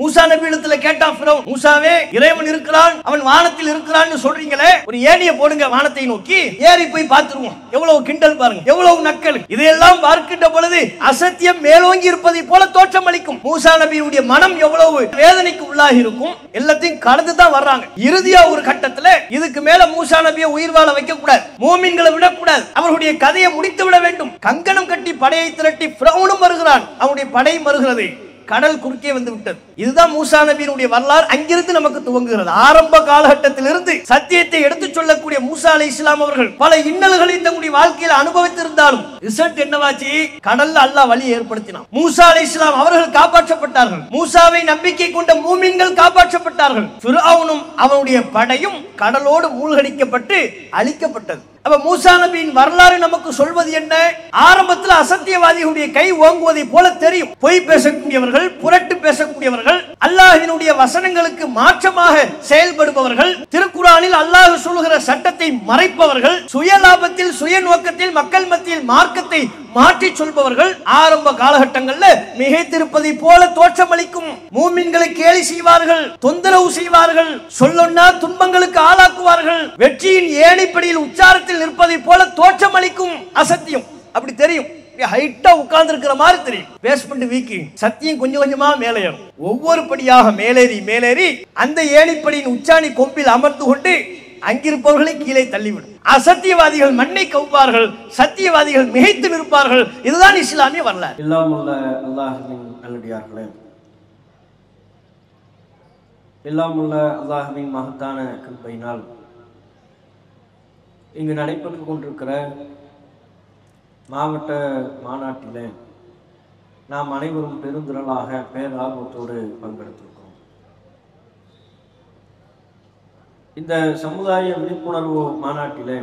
மூசா நபி இடத்துல கேட்டான் ஃபிரௌன், மூசாவே இறைவன் இருக்கிறான், அவன் வானத்தில் இருக்கிறான்னு சொல்றீங்களே, ஒரு ஏணியை போடுங்க வானத்தை நோக்கி, ஏறி போய் பார்த்துருவோம். எவ்வளவு கிண்டல் பாருங்க, எவ்வளவு நக்கல். இதையெல்லாம் பார்க்கின்ற பொழுது அசத்தியம் மேலோங்கி இருப்பதை போல தோற்றம் அளிக்கும். மூசா நபியுடைய மனம் எவ்வளவு வேதனைக்கு உள்ளாகி இருக்கும். எல்லாத்தையும் கடந்து தான் வர்றாங்க. இறுதியா ஒரு கட்டத்துல இதுக்கு மேல மூசா நபியை உயிர் வாழ வைக்க கூடாது, மூமின்களை விடக்கூடாது, அவர்களுடைய கதையை முடித்து விட வேண்டும். கங்கணம் கட்டி படையை திரட்டி ஃபிரௌனும் வருகிறான், அவனுடைய படையும் வருகிறது. கடல் குறுக்கே வந்து விட்டது. இதுதான் மூசா நபியினுடைய வரலாறு. அங்கிருந்து நமக்கு துவங்குகிறது. ஆரம்ப காலகட்டத்திலிருந்து சத்தியத்தை எடுத்துச் சொல்லக்கூடிய மூசா அலைஹிஸ்ஸலாம் அவர்கள் பல இன்னல்களை தங்களுடைய வாழ்க்கையில் அனுபவித்திருந்தாலும் ரிசல்ட் என்னவாச்சு? கடல்ல அல்லாஹ் வழி ஏற்படுத்தினான். மூசா அலைஹிஸ்ஸலாம் அவர்கள் காப்பாற்றப்பட்டார்கள். மூசாவை நம்பிக்கை கொண்ட மூமின்கள் காப்பாற்றப்பட்டார்கள். ஃபிரௌனும் அவனுடைய படையும் கடலோடு மூழ்கடிக்கப்பட்டு அழிக்கப்பட்டது. அப்ப மூசா நபியின் வரலாறு நமக்கு சொல்வது என்ன? ஆரம்பத்தில் அசத்தியவாதிகளுடைய கை ஓங்குவதை போல தெரியும். பொய் பேசக்கூடியவர்கள், புரட்டு பேசக்கூடியவர்கள், அல்லாஹ்வினுடைய வசனங்களுக்கு மாற்றமாக செயல்படுபவர்கள், திருக்குர்ஆனில் அல்லாஹ் சொல்லுகிற சட்டத்தை மறைப்பவர்கள், சுயலாபத்தில் சுய நோக்கத்தில் மக்கள் மத்தியில் மார்க்கத்தை மாற்றி சொல்பவர்கள் ஆரம்ப காலகட்டங்களில் மிகைத்திருப்பதை போல தோற்றமளிக்கும். மூமின்களை கேலி செய்வார்கள், தொந்தரவு செய்வார்கள், சொல்லொன்னா துன்பங்களுக்கு ஆளாக்குவார்கள், வெற்றியின் ஏணிப்படியில் உச்சாரத்தில் நிற்பதை போல தோற்றமளிக்கும். அசத்தியம் அப்படி தெரியும், ஹைட்டா உட்கார்ந்து இருக்கிற மாதிரி தெரியும். பேஸ்மெண்ட் வீக், சத்தியம் கொஞ்சம் கொஞ்சமா மேலே ஏறும். ஒவ்வொரு படியாக மேலேறி மேலேறி அந்த ஏணிப்படியின் உச்சாணி கொம்பில் அமர்ந்து கொண்டு அங்கிருப்பவர்களை கீழே தள்ளிவிடும். அசத்தியவாதிகள் மண்ணை கவ்வார்கள், சத்தியவாதிகள் மிகைத்து நிற்பார்கள். இதுதான் இஸ்லாமிய வரலாறு. எல்லாம் உள்ள அல்லாஹ்வின் நல்லடியார்களே, எல்லாம் உள்ள அல்லாஹ்வின் மகத்தான கிருபையினால் இங்கு நடைபெற்று கொண்டிருக்கிற மாவட்ட மாநாட்டிலே நாம் அனைவரும் பெருந்திரளாக பேரார்வத்தோடு பங்கெடுத்திருக்கிறோம். இந்த சமுதாய விழிப்புணர்வு மாநாட்டிலே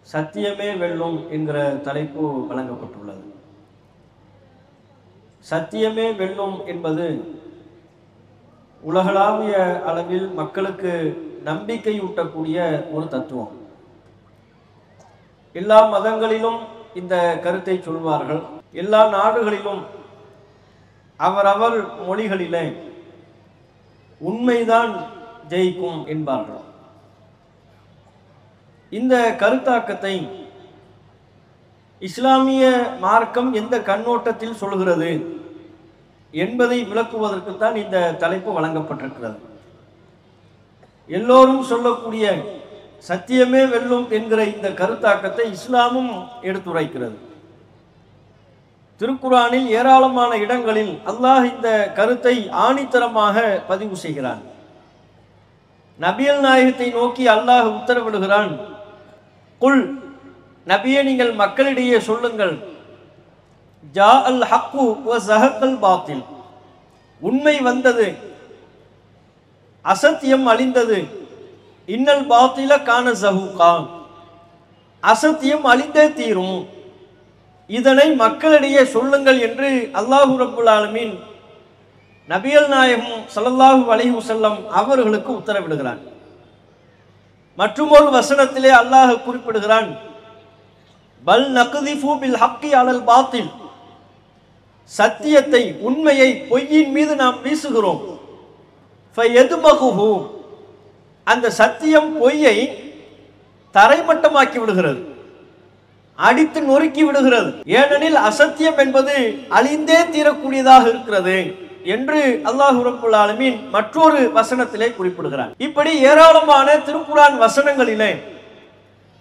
சத்தியமே வெல்லும் என்கிற தலைப்பு வழங்கப்பட்டுள்ளது. சத்தியமே வெல்லும் என்பது உலகளாவிய அளவில் மக்களுக்கு நம்பிக்கையூட்டக்கூடிய ஒரு தத்துவம். எல்லா மதங்களிலும் இந்த கருத்தை சொல்வார்கள். எல்லா நாடுகளிலும் அவரவர் மொழிகளிலே உண்மைதான் ஜெயிக்கும் என்பார்கள். இந்த கருத்தாக்கத்தை இஸ்லாமிய மார்க்கம் எந்த கண்ணோட்டத்தில் சொல்கிறது என்பதை விளக்குவதற்குத்தான் இந்த தலைப்பு வழங்கப்பட்டிருக்கிறது. எல்லோரும் சொல்லக்கூடிய சத்தியமே வெல்லும் என்கிற இந்த கருத்தாக்கத்தை இஸ்லாமும் எடுத்துரைக்கிறது. திருக்குர்ஆனில் ஏராளமான இடங்களில் அல்லாஹ் இந்த கருத்தை ஆணித்தரமாக பதிவு செய்கிறான். நபியல் நாயகத்தை நோக்கி அல்லாஹ் உத்தரவிடுகிறான், குல், நபியே நீங்கள் மக்களிடையே சொல்லுங்கள், ஜா அல் ஹக்கு வ ஸஹகல் பாத்தில், உண்மை வந்தது, அசத்தியம் அழிந்தது, இன்னல் பாத்தில கான ஸஹூகா, அசத்தியம் அழிந்தே தீரும், இதனை மக்களிடையே சொல்லுங்கள் என்று அல்லாஹு ரப்புல் ஆலமீன் நபியல் நாயகம் ஸல்லல்லாஹு அலைஹி வஸல்லம் அவர்களுக்கு உத்தரவிடுகிறான். மற்றொரு வசனத்திலே அல்லாஹ் குறிப்பிடுகிறான், பல் நக்திஃபு பில் ஹக்கி அலல் பாத்தில், சத்தியத்தை உண்மையை பொய்யின் மீது நாம் வீசுகிறோம், ஃபயதுமகுஹு, அந்த சத்தியம் பொய்யை தரைமட்டமாக்கி விடுகிறது, அடித்து நொறுக்கி விடுகிறது. ஏனெனில் அசத்தியம் என்பது அழிந்தே தீரக்கூடியதாக இருக்கிறது என்று அல்லாஹ் ரப்புல் ஆலமீன் மற்றொரு வசனத்திலே குறிப்பிடுகிறார். இப்படி ஏராளமான திருக்குர்ஆன் வசனங்களிலே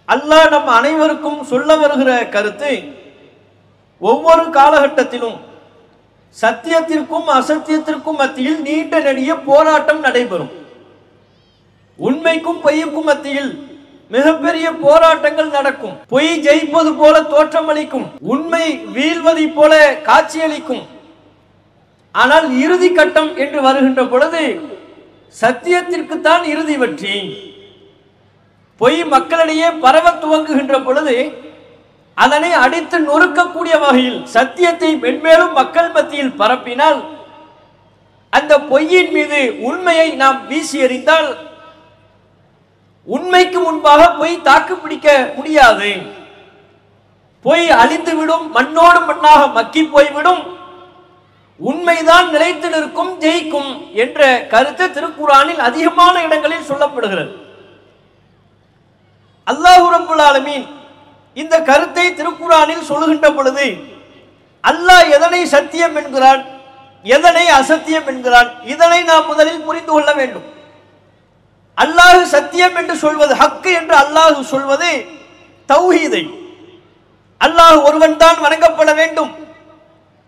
அல்லாஹ் நம் அனைவருக்கும் சொல்ல வருகிற கருத்து, ஒவ்வொரு காலகட்டத்திலும் சத்தியத்திற்கும் அசத்தியத்திற்கும் மத்தியில் நீண்ட நெடிய போராட்டம் நடைபெறும். உண்மைக்கும் பொய்யுக்கும் மத்தியில் மிகப்பெரிய போராட்டங்கள் நடக்கும். பொய் ஜெயிப்பது போல தோற்றமளிக்கும், உண்மை வீழ்வதை போல காட்சியளிக்கும். ஆனால் இறுதி கட்டம் என்று வருகின்ற பொழுது சத்தியத்திற்குத்தான் இறுதி வெற்றி. பொய் மக்களிடையே பரவ துவங்குகின்ற பொழுது அதனை அடித்து நொறுக்கக்கூடிய வகையில் சத்தியத்தை மென்மேலும் மக்கள் மத்தியில் பரப்பினால், அந்த பொய்யின் மீது உண்மையை நாம் வீசி எறிந்தால் உண்மைக்கு முன்பாக பொய் தாக்கு பிடிக்க முடியாது. பொய் அழிந்துவிடும், மண்ணோடு மண்ணாக மக்கி போய்விடும். உண்மைதான் நிலைத்து நிற்கும், ஜெயிக்கும் என்ற கருத்து திருக்குர்ஆனில் அதிகமான இடங்களில் சொல்லப்படுகிறது. அல்லாஹ் ரப்பல் ஆலமீன் இந்த கருத்தை திருக்குர்ஆனில் சொல்லுகின்ற பொழுது அல்லாஹ் எதனை சத்தியம் என்கிறான், எதனை அசத்தியம் என்கிறான், இதனை நாம் முதலில் புரிந்து கொள்ள வேண்டும். அல்லாஹ் சத்தியம் என்று சொல்வது, ஹக்கு என்று அல்லாஹ் சொல்வது தௌஹீதை, அல்லாஹ் ஒருவன் தான் வணங்கப்பட வேண்டும்,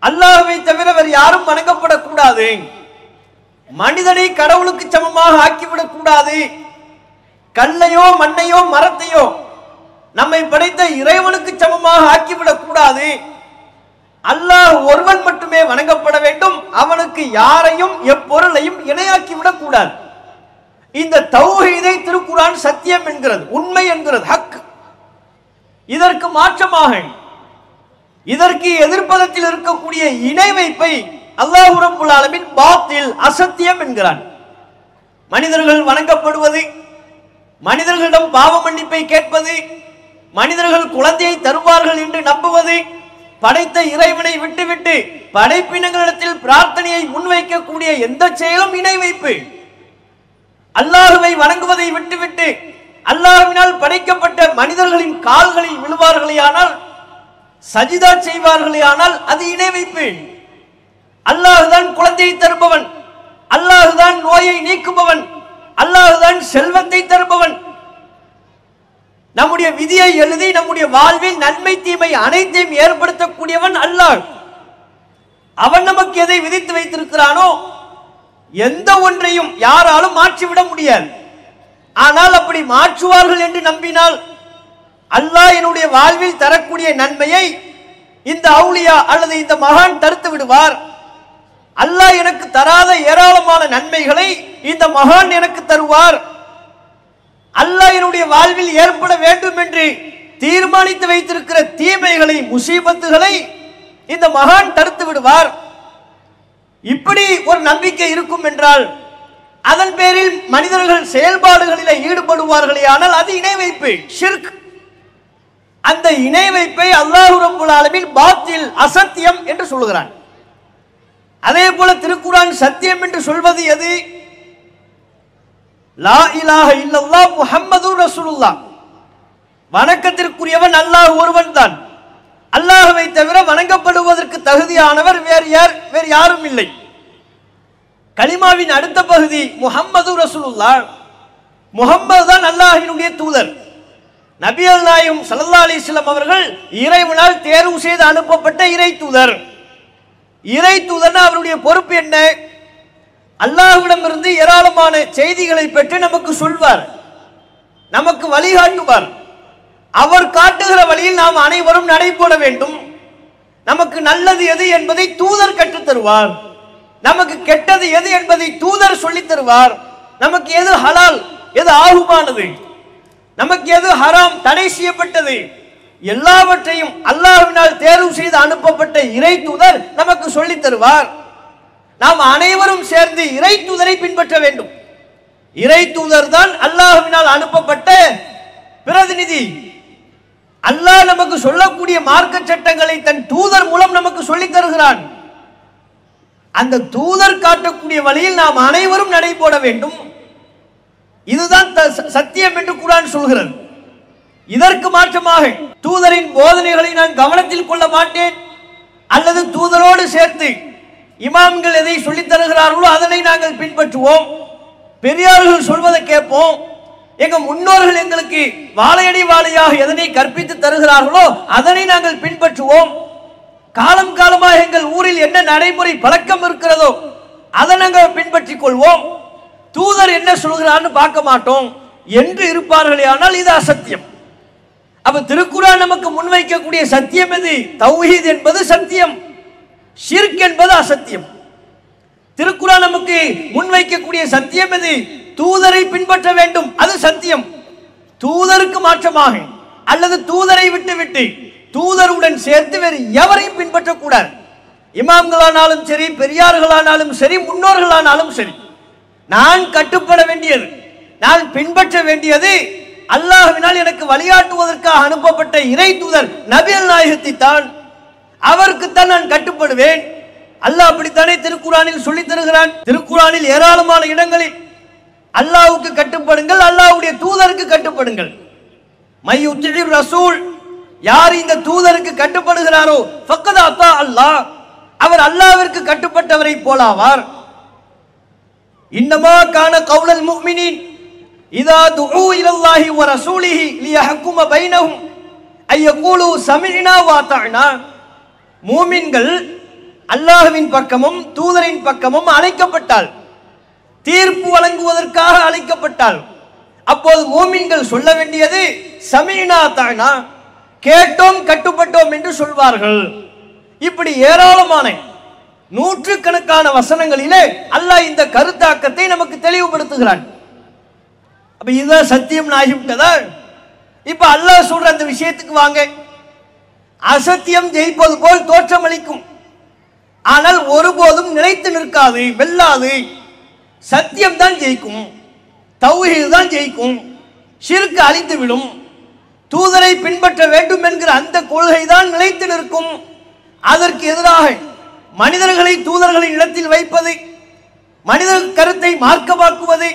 அல்லாஹ்வை தவிர வேறு யாரும் வணங்கப்படக்கூடாது, மனிதனை கடவுளுக்கு சமமாக ஆக்கிவிடக் கூடாது, கல்லையோ மண்ணையோ மரத்தையோ நம்மை படைத்த இறைவனுக்கு சமமாக ஆக்கிவிடக் கூடாது, அல்லாஹ் ஒருவன் மட்டுமே வணங்கப்பட வேண்டும், அவனுக்கு யாரையும் எப்பொருளையும் இணையாக்கிவிடக் கூடாது. இந்த தௌஹீதை திருக்குர்ஆன் சத்தியம் என்கிறது, உண்மை என்கிறது, ஹக். இதற்கு மாற்றமாக இதற்கு எதிர்ப்பதத்தில் இருக்கக்கூடிய இணை வைப்பை அல்லாஹ் ரப்பல் ஆலமீன் பாத்தில், அசத்தியம் என்கிறான். மனிதர்கள் வணங்கப்படுவது, மனிதர்களிடம் பாவ மன்னிப்பை கேட்பது, மனிதர்கள் குழந்தையை தருவார்கள் என்று நம்புவது, படைத்த இறைவனை விட்டுவிட்டு படைப்பினங்களிடத்தில் பிரார்த்தனையை முன்வைக்கக்கூடிய எந்த செயலும் இணை வைப்பு. அல்லாஹுவை வணங்குவதை விட்டுவிட்டு அல்லாஹ்வினால் படைக்கப்பட்ட மனிதர்களின் கால்களில் விழுவார்களேயானால், சஜிதா செய்வார்களேயானால் அது இணை வைப்பு. அல்லாஹுதான் குழந்தையை தருபவன், அல்லாஹுதான் நோயை நீக்குபவன், அல்லாஹுதான் செல்வத்தை தருபவன். நம்முடைய விதியை எழுதி நம்முடைய வாழ்வில் நன்மை தீமை அனைத்தையும் ஏற்படுத்தக்கூடியவன் அல்லாஹ். அவன் நமக்கு எதை விதித்து வைத்திருக்கிறானோ எந்த ஒன்றையும் யாராலும் மாற்றிவிட முடியாது. ஆனால் அப்படி மாற்றுவார்கள் என்று நம்பினால் அல்லாஹ் என்னுடைய வாழ்வில் தரக்கூடிய நன்மையை இந்த அவுலியா அல்லது இந்த மகான் தடுத்து விடுவார். அல்லாஹ் எனக்கு தராத ஏராளமான நன்மைகளை இந்த மகான் எனக்கு தருவார். அல்லாஹ் என்னுடைய வாழ்வில் ஏற்பட வேண்டும் என்று தீர்மானித்து வைத்திருக்கிற தீமைகளை, முசீபத்துகளை இந்த மகான் தடுத்து விடுவார். இப்படி ஒரு நம்பிக்கை இருக்கும் என்றால் அதன் பேரில் மனிதர்கள் செயல்பாடுகளில் ஈடுபடுவார்களே, ஆனால் அது இணை வைப்பு, ஷிர்க். அந்த இணை வைப்பை அல்லாஹ் ரப்பல் ஆலமீன் பாத்தில், அசத்தியம் என்று சொல்கிறான். அதே போல திருக்குர்ஆன் சத்தியம் என்று சொல்வது எது? லா இலாஹ இல்லல்லாஹ் முஹம்மதுர் ரசூலுல்லாஹ், வணக்கத்திற்குரியவன் அல்லாஹ் ஒருவன் தான், அல்லாஹ்வை தவிர வணங்கப்படுவதற்கு தகுதியானவர் வேறு யாரும் இல்லை. கலிமாவின் அடுத்த பகுதி முஹம்மது ரசூலுல்லாஹ், முஹம்மது தான் அல்லாஹ்வினுடைய தூதர். நபிகள் நாயகம் ஸல்லல்லாஹு அலைஹி வஸல்லம் அவர்கள் இறைவனால் தேர்வு செய்து அனுப்பப்பட்ட இறை தூதர். இறை தூதர்னா அவருடைய பொறுப்பு என்ன? அல்லாஹ்விடமிருந்து ஏராளமான செய்திகளை பெற்று நமக்கு சொல்வார், நமக்கு வழிகாட்டுவார். அவர் காட்டுகிற வழியில் நாம் அனைவரும் நடைபோட வேண்டும். நமக்கு நல்லது எது என்பதை தூதர் கற்றுத் தருவார், நமக்கு கெட்டது எது என்பதை தூதர் சொல்லித் தருவார். நமக்கு எது ஹலால், எது ஆகுமானது, நமக்கு எது ஹராம், தடை செய்யப்பட்டது, எல்லாவற்றையும் அல்லாஹ்வினால் தேர்வு செய்து அனுப்பப்பட்ட இறை தூதர் நமக்கு சொல்லித் தருவார். நாம் அனைவரும் சேர்ந்து இறை தூதரை பின்பற்ற வேண்டும். இறை தூதர் தான் அல்லாஹ்வினால் அனுப்பப்பட்ட பிரதிநிதி. அல்லாஹ் நமக்கு சொல்லக்கூடிய மார்க்க சட்டங்களை தன் தூதர் மூலம் நமக்கு சொல்லித் தருகிறான். அந்த தூதர் காட்டக்கூடிய வழியில் நாம் அனைவரும் நடைபோட வேண்டும். இதுதான் சத்தியம் என்று குர்ஆன் சொல்கிறது. இதற்கு மாற்றமாக தூதரின் போதனைகளை நான் கவனத்தில் கொள்ள மாட்டேன், அல்லது தூதரோடு சேர்த்து இமாம்கள் எதை சொல்லித் தருகிறார்களோ அதனை நாங்கள் பின்பற்றுவோம், பெரியார்கள் சொல்வதை கேட்போம், எங்க முன்னோர்கள் எங்களுக்கு வாழையடி வாழையாக எதனை கற்பித்து தருகிறார்களோ அதனை நாங்கள் பின்பற்றுவோம், காலம் காலமாக எங்கள் ஊரில் என்ன நடைமுறை பழக்கம் இருக்கிறதோ அதை நாங்கள் பின்பற்றிக் கொள்வோம், தூதர் என்ன சொல்கிறான்னு பார்க்க மாட்டோம் என்று இருப்பார்களே, ஆனால் இது அசத்தியம். அப்ப திருக்குர்ஆன் நமக்கு முன்வைக்கக்கூடிய சத்தியம் எது? தௌஹீத் என்பது சத்தியம், ஷிர்க் என்பது அசத்தியம். திருக்குர்ஆன் நமக்கு முன்வைக்கக்கூடிய சத்தியம் எது? தூதரை பின்பற்ற வேண்டும், அது சத்தியம். தூதருக்கு மாற்றமாக அல்லது தூதரை விட்டு தூதருடன் சேர்த்து வேறு எவரையும் பின்பற்றக்கூடாது. இமாம்களானாலும் சரி, பெரியார்களானாலும் சரி, முன்னோர்களானாலும் சரி, நான் கட்டுப்பட வேண்டியது, நான் பின்பற்ற வேண்டியது அல்லாஹ்வினால் எனக்கு வழிகாட்டுவதற்காக அனுப்பப்பட்ட இறை தூதர் நபிகள் நாயகத்தை தான். அவருக்குத்தான் நான் கட்டுப்படுவேன், அல்லாஹ் அப்படித்தானே திருக்குரானில் சொல்லித் தருகிறான். திருக்குரானில் ஏராளமான இடங்களில் அல்லாஹ்வுக்கு கட்டுப்படுங்கள், அல்லாஹ்வுடைய தூதருக்கு கட்டுப்படுங்கள். மையுத்திர் ரசூல், யார் இந்த தூதருக்கு கட்டுப்படுகிறாரோ ஃபக்கத் அத்தா அல்லாஹ், அவர் அல்லாஹ்விற்கு கட்டுப்பட்டவரை போலாவார். இன்னமா கான கௌலல் முஃமினீன் இதா துஊ இலல்லாஹி வ ரசூலிஹி லியஹ்கும பைனஹும் ஐயகூலு சமிஅனா வ அத்தஅனா. மூமின்கள் அல்லாஹ்வின் பக்கமும் தூதரின் பக்கமும் அழைக்கப்பட்டால், தீர்ப்பு வழங்குவதற்காக அழைக்கப்பட்டால், அப்போது மூமின்கள் சொல்ல வேண்டியது சமிஅனா அத்தஅனா, கேட்டோம் கட்டுப்பட்டோம் என்று சொல்வார்கள். இப்படி ஏராளமான நூற்றுக்கணக்கான வசனங்களிலே அல்லாஹ் இந்த கருத்தாக்கத்தை நமக்கு தெளிவுபடுத்துகிறான். அப்ப இதுதான் சத்தியம் ஆகிவிட்டதா? இப்ப அல்லாஹ் சொல்ற அந்த விஷயத்துக்கு வாங்க. அசத்தியம் ஜெயிப்பது போல் தோற்றமளிக்கும், ஆனால் ஒருபோதும் நிலைத்து நிற்காது, வெல்லாது. சத்தியம் தான் ஜெயிக்கும், தௌஹீத் தான் ஜெயிக்கும், ஷிர்க் அழிந்துவிடும். தூதரை பின்பற்ற வேண்டும் என்கிற அந்த கொள்கை தான் நிலைத்து நிற்கும். அதற்கு எதிராக மனிதர்களை தூதர்களின் இடத்தில் வைப்பது, மனித கருத்தை மார்க்கமாக்குவது,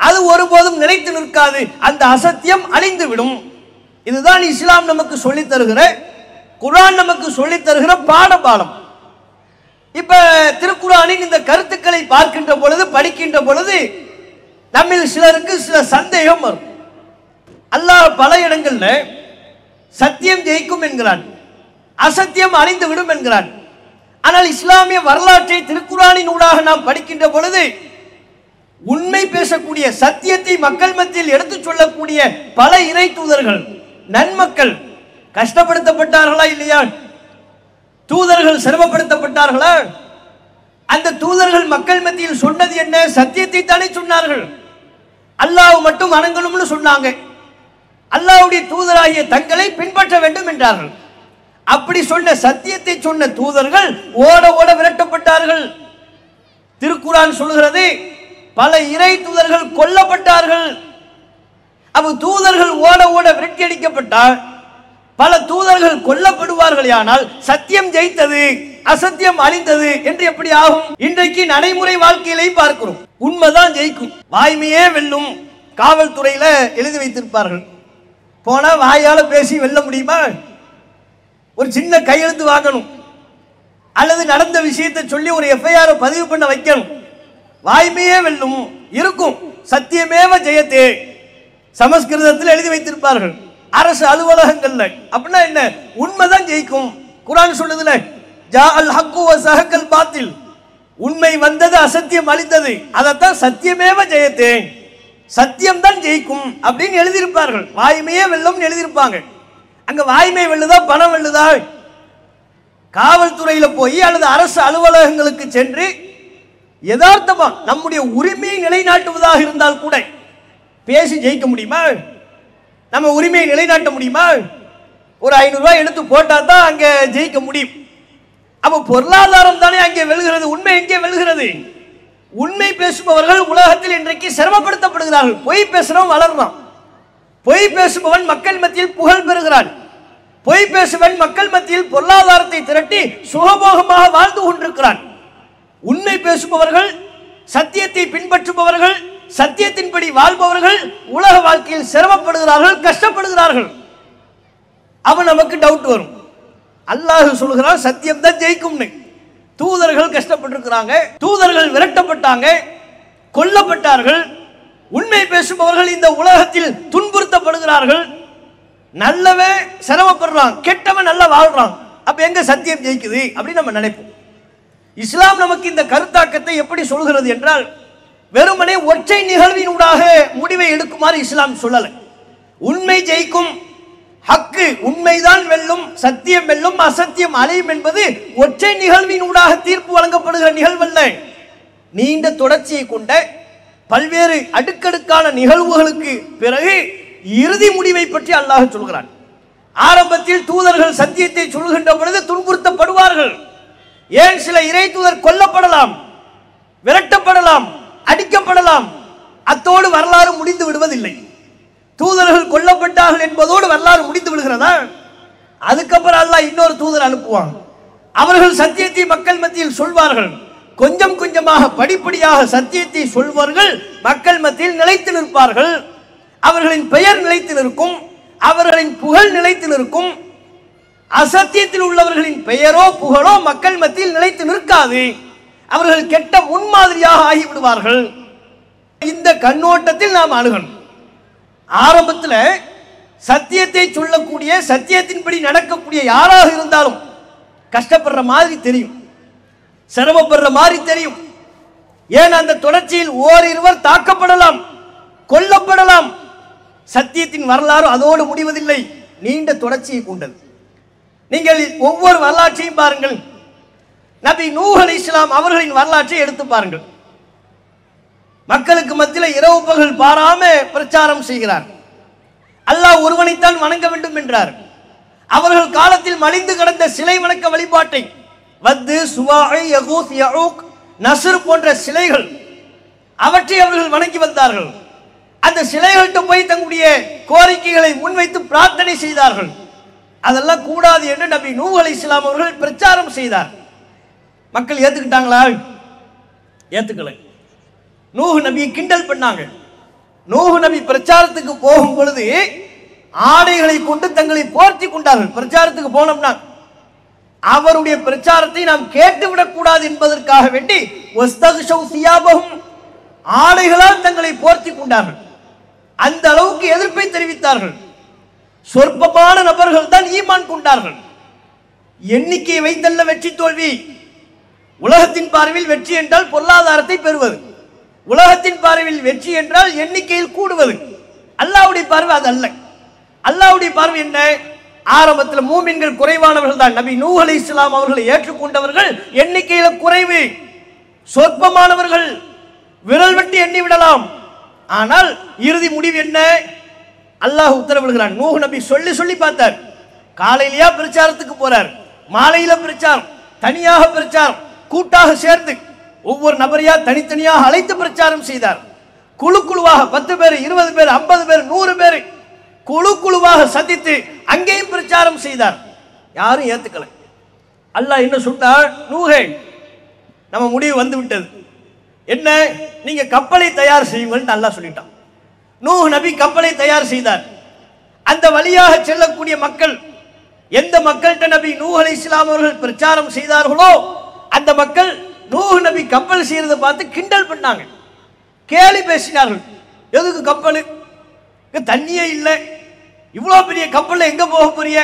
அது ஒருபோதும் நிலைத்து நிற்காது. அந்த அசத்தியம் அழிந்துவிடும். இதுதான் இஸ்லாம் நமக்கு சொல்லித் தருகிற, குர்ஆன் நமக்கு சொல்லித் தருகிற பாடம். இப்ப திருக்குர்ஆனின் இந்த கருத்துக்களை பார்க்கின்ற பொழுது, படிக்கின்ற பொழுது நம்மில் சிலருக்கு சில சந்தேகம் வரும். அல்லாஹ் பல இடங்கள்ல சத்தியம் ஜெயிக்கும் என்கிறான், அசத்தியம் அழிந்து விடும் என்கிறான். ஆனால் இஸ்லாமிய வரலாற்றை திருக்குர்ஆனின் ஊடாக நாம் படிக்கின்ற பொழுது, உண்மை பேசக்கூடிய, சத்தியத்தை மக்கள் மத்தியில் எடுத்துச் சொல்லக்கூடிய பல இறை தூதர்கள், நன்மக்கள் கஷ்டப்படுத்தப்பட்டார்களா இல்லையா? தூதர்கள் சிரமப்படுத்தப்பட்டார்களா? அந்த தூதர்கள் மக்கள் மத்தியில் சொன்னது என்ன? சத்தியத்தை தானே சொன்னார்கள். அல்லாஹ் மட்டும் வணங்கணும்னு சொன்னாங்க. அல்லாஹ்வுடைய தூதராகிய தங்களை பின்பற்ற வேண்டும் என்றார்கள். அப்படி சொன்ன சத்தியத்தை சொன்ன தூதர்கள் ஓட ஓட விரட்டப்பட்டார்கள். திருக்குர்ஆன் சொல்கிறது, பல இறை தூதர்கள் கொல்லப்பட்டார்கள். அப்ப தூதர்கள் ஓட ஓட விரட்டி அடிக்கப்பட்டால், பல தூதர்கள் கொல்லப்படுவார்கள். ஆனால் சத்தியம் ஜெயித்தது, அசத்தியம் அழிந்தது என்று எப்படி ஆகும்? இன்றைக்கு நடைமுறை வாழ்க்கையிலே பார்க்கிறோம். உண்மைதான் ஜெயிக்கும், வாய்மையே வெல்லும். காவல்துறையில எழுதி வைத்திருப்பார்கள், போனா வாயால பேசி வெல்ல முடியுமா? ஒரு சின்ன கையெழுத்து வாங்கணும், அல்லது நடந்த விஷயத்தை சொல்லி ஒரு எஃப்ஐஆர் பதிவு பண்ண வைக்கணும், வாய்மையே வெல்லும் இருக்கும். சத்தியமேவ ஜெயத்தே சமஸ்கிருதத்தில் எழுதி வைத்திருப்பார்கள் அரசு அலுவலகங்கள்ல. அப்படின்னா என்ன? உண்மைதான் ஜெயிக்கும். குர்ஆன் சொல்லுதுல, ஜா அல் ஹக்கு வ ஸஹகல் பாத்தில், உண்மை வந்தது, அசத்தியம் அழிந்தது. அதத்தான் சத்தியமேவ ஜெயத்தே, சத்தியம் தான் ஜெயிக்கும் அப்படின்னு எழுதியிருப்பார்கள். வாய்மையே வெல்லும் எழுதியிருப்பாங்க. அங்க வாய்மை வெல்லுதா, பணம் வெல்லுதா? காவல்துறையில போய் அல்லது அரசு அலுவலகங்களுக்கு சென்று யதார்த்தமா நம்முடைய உரிமையை நிலைநாட்டுவதாக இருந்தால் கூட பேசி ஜெயிக்க முடியுமா? நம்ம உரிமையை நிலைநாட்ட முடியுமா? ஒரு 500 ரூபாய் எடுத்து போட்டா தான் அங்க ஜெயிக்க முடியும். அப்ப பொருளாதாரம் தானே அங்கே வெல்கிறது, உண்மை எங்கே வெல்கிறது? உண்மை பேசுபவர்கள் உலகத்தில் இன்றைக்கு சிரமப்படுத்தப்படுகிறார்கள். பொய் பேசுறவன் வளர்றான், பொய் பேசுபவன் மக்கள் மத்தியில் புகழ் பெறுகிறான், பொய் பேசுவன் மக்கள் மத்தியில் பொருளாதாரத்தை திரட்டி சுகபோகமாக வாழ்ந்து கொண்டிருக்கிறான். உண்மை பேசுபவர்கள், சத்தியத்தை பின்பற்றுபவர்கள், சத்தியத்தின்படி வாழ்பவர்கள் உலக வாழ்க்கையில் சிரமப்படுகிறார்கள், கஷ்டப்படுகிறார்கள். அவன் நமக்கு டவுட் வரும். அல்லாஹ் சொல்கிறான் சத்தியம் தான் ஜெயிக்கும்னு. தூதர்கள் கஷ்டப்பட்டிருக்கிறாங்க, தூதர்கள் விரட்டப்பட்டாங்க, கொல்லப்பட்டார்கள். உண்மை பேசுபவர்கள் இந்த உலகத்தில் துன்புறுத்தப்படுகிறார்கள். நல்லவன் சிரமப்படுறான், கெட்டவன் நல்லா வாழ்றான். அப்ப எங்க சத்தியம் ஜெயிக்குது அப்படின்னு நம்ம நினைப்போம். இஸ்லாம் நமக்கு இந்த கருத்தாக்கத்தை எப்படி சொல்கிறது என்றால், வெறுமனே ஒற்றை நிகழ்வினூடாக முடிவை எடுக்குமாறு இஸ்லாம் சொல்லல. உண்மை ஜெயிக்கும், ஹக்கு உண்மைதான் வெல்லும், சத்தியம் வெல்லும், அசத்தியம் அலையும் என்பது ஒற்றை நிகழ்வினூடாக தீர்ப்பு வழங்கப்படுகிற நிகழ்வல்ல. நீண்ட தொடர்ச்சியை கொண்ட பல்வேறு அடுக்கடுக்கான நிகழ்வுகளுக்கு பிறகு இறுதி முடிவை பற்றி அல்லாஹ் சொல்கிறான். ஆரம்பத்தில் தூதர்கள் சத்தியத்தை சொல்கின்ற பொழுது துன்புறுத்தப்படுவார்கள். ஏன் சில இறை தூதர் கொல்லப்படலாம், விரட்டப்படலாம், அடிக்கப்படலாம். அத்தோடு வரலாறு முடிந்து விடுவதில்லை. தூதர்கள் கொல்லப்பட்டார்கள் என்பதோடு வரலாறு முடிந்து விடுகிறதா? அதுக்கப்புறம் அல்லாஹ் இன்னொரு தூதர் அனுப்புவான். அவர்கள் சத்தியத்தை மக்கள் மத்தியில் சொல்வார்கள். கொஞ்சம் கொஞ்சமாக படிப்படியாக சத்தியத்தை சொல்வார்கள், மக்கள் மத்தியில் நிலைத்து நிற்பார்கள். அவர்களின் பெயர் நிலைத்து நிற்கும், அவர்களின் புகழ் நிலைத்து நிற்கும். அசத்தியத்தில் உள்ளவர்களின் பெயரோ புகழோ மக்கள் மத்தியில் நிலைத்து நிற்காது. அவர்கள் கெட்ட முன்மாதிரியாக ஆகிவிடுவார்கள். இந்த கண்ணோட்டத்தில் நாம் அணுகணும். ஆரம்பத்தில் சத்தியத்தை சொல்லக்கூடிய, சத்தியத்தின்படி நடக்கக்கூடிய யாராக இருந்தாலும் கஷ்டப்படுற மாதிரி தெரியும், சிரமப்படுற மாதிரி தெரியும். ஏன் அந்த தொடர்ச்சியில் ஓரிருவர் தாக்கப்படலாம், கொல்லப்படலாம். சத்தியத்தின் வரலாறு அதோடு முடிவதில்லை, நீண்ட தொடர்ச்சியை கொண்டது. நீங்கள் ஒவ்வொரு வரலாற்றையும் பாருங்கள். நபி நூஹ் அலைஹிஸ்ஸலாம் அவர்களின் வரலாற்றை எடுத்து பாருங்கள். மக்களுக்கு மத்தியில் இரவு பகல் பாராம பிரச்சாரம் செய்கிறார். அல்லாஹ் ஒருவனைத்தான் வணங்க வேண்டும் என்றார். அவர்கள் காலத்தில் மலிந்து கிடந்த சிலை வணக்க வழிபாட்டை, வத்து, சுவாஇ, யகூத், யஊக், நஸ்ர் போன்ற சிலைகள், அவற்றை அவர்கள் வணங்கி வந்தார்கள். அந்த சிலைகள்கிட்ட போய் தங்களுடைய கோரிக்கைகளை முன்வைத்து பிரார்த்தனை செய்தார்கள். அதெல்லாம் கூடாது என்று நபி நூஹ் அலைஹிஸ்ஸலாம் அவர்கள் பிரச்சாரம் செய்தார். மக்கள் ஏத்துக்கிட்டாங்களா? ஏத்துக்கலை. நூஹ் நபியை கிண்டல் பண்ணாங்க. நூஹ் நபி பிரச்சாரத்துக்கு போகும் பொழுது ஆடைகளை கொண்டு தங்களை போர்த்தி கொண்டார்கள். பிரச்சாரத்துக்கு போனோம்னா அவருடைய பிரச்சாரத்தை நாம் கேட்டுவிடக் கூடாது என்பதற்காக வேண்டி ஆடைகளால் தங்களை போர்த்தி கொண்டார்கள். அந்த அளவுக்கு எதிர்ப்பை தெரிவித்தார்கள். சொற்பமான நபர்கள் தான் ஈமான் கொண்டார்கள். எண்ணிக்கையை வைத்தல்ல வெற்றி தோல்வி. உலகத்தின் பார்வையில் வெற்றி என்றால் பொருளாதாரத்தை பெறுவது, உலகத்தின் பார்வையில் வெற்றி என்றால் எண்ணிக்கையில் கூடுவது. அல்லாஹ்வுடைய பார்வை அது அல்ல. அல்லாஹ்வுடைய பார்வை என்ன? ஆரம்பத்தில் மூமின்கள் குறைவானவர்கள் தான். நபி நூஹ் அலைஹிஸ்ஸலாம் அவர்களை ஏற்றுக்கொண்டவர்கள் எண்ணிக்கையில குறைவு, சொற்பமானவர்கள், விரல் வெட்டி எண்ணி விடலாம். ஆனால் இறுதி முடிவு என்ன? அல்லாஹ் உத்தரவிடுகிறான். நூஹ் நபி சொல்லி சொல்லி பார்த்தார். காலையிலேயா பிரச்சாரத்துக்கு போறார், மாலையில பிரச்சாரம், தனியாக பிரச்சாரம், கூட்டாக சேர்ந்து ஒவ்வொரு நபரையா தனித்தனியாக அழைத்து பிரச்சாரம் செய்தார். குழு குழுவாக 10 பேர், 20 பேர், 50 பேர், 100 பேர் குழு குழுவாக சந்தித்து அங்கேயும் பிரச்சாரம் செய்தார். யாரும் ஏத்துக்கல. அல்லாஹ் என்ன சொன்னார்? நூஹே, நம்ம முடிவு வந்து விட்டது. என்ன? நீங்க கப்பலை தயார் செய்யுங்கள் அல்லாஹ் சொல்லிட்டான். நூஹ் நபி கப்பலை தயார் செய்தார். அந்த வழியாக செல்லக்கூடிய மக்கள், எந்த மக்கள்கிட்ட நபி நூஹ் அலைஹிஸ்ஸலாம் அவர்கள் பிரச்சாரம் செய்தார்களோ அந்த மக்கள் நூஹ் நபி கப்பல் செய்யறதை பார்த்து கிண்டல் பண்ணாங்க, கேலி பேசினார்கள். எதுக்கு கப்பல்? தண்ணியே இல்லை, இவ்வளோ பெரிய கப்பல்ல எங்க போக போறிய,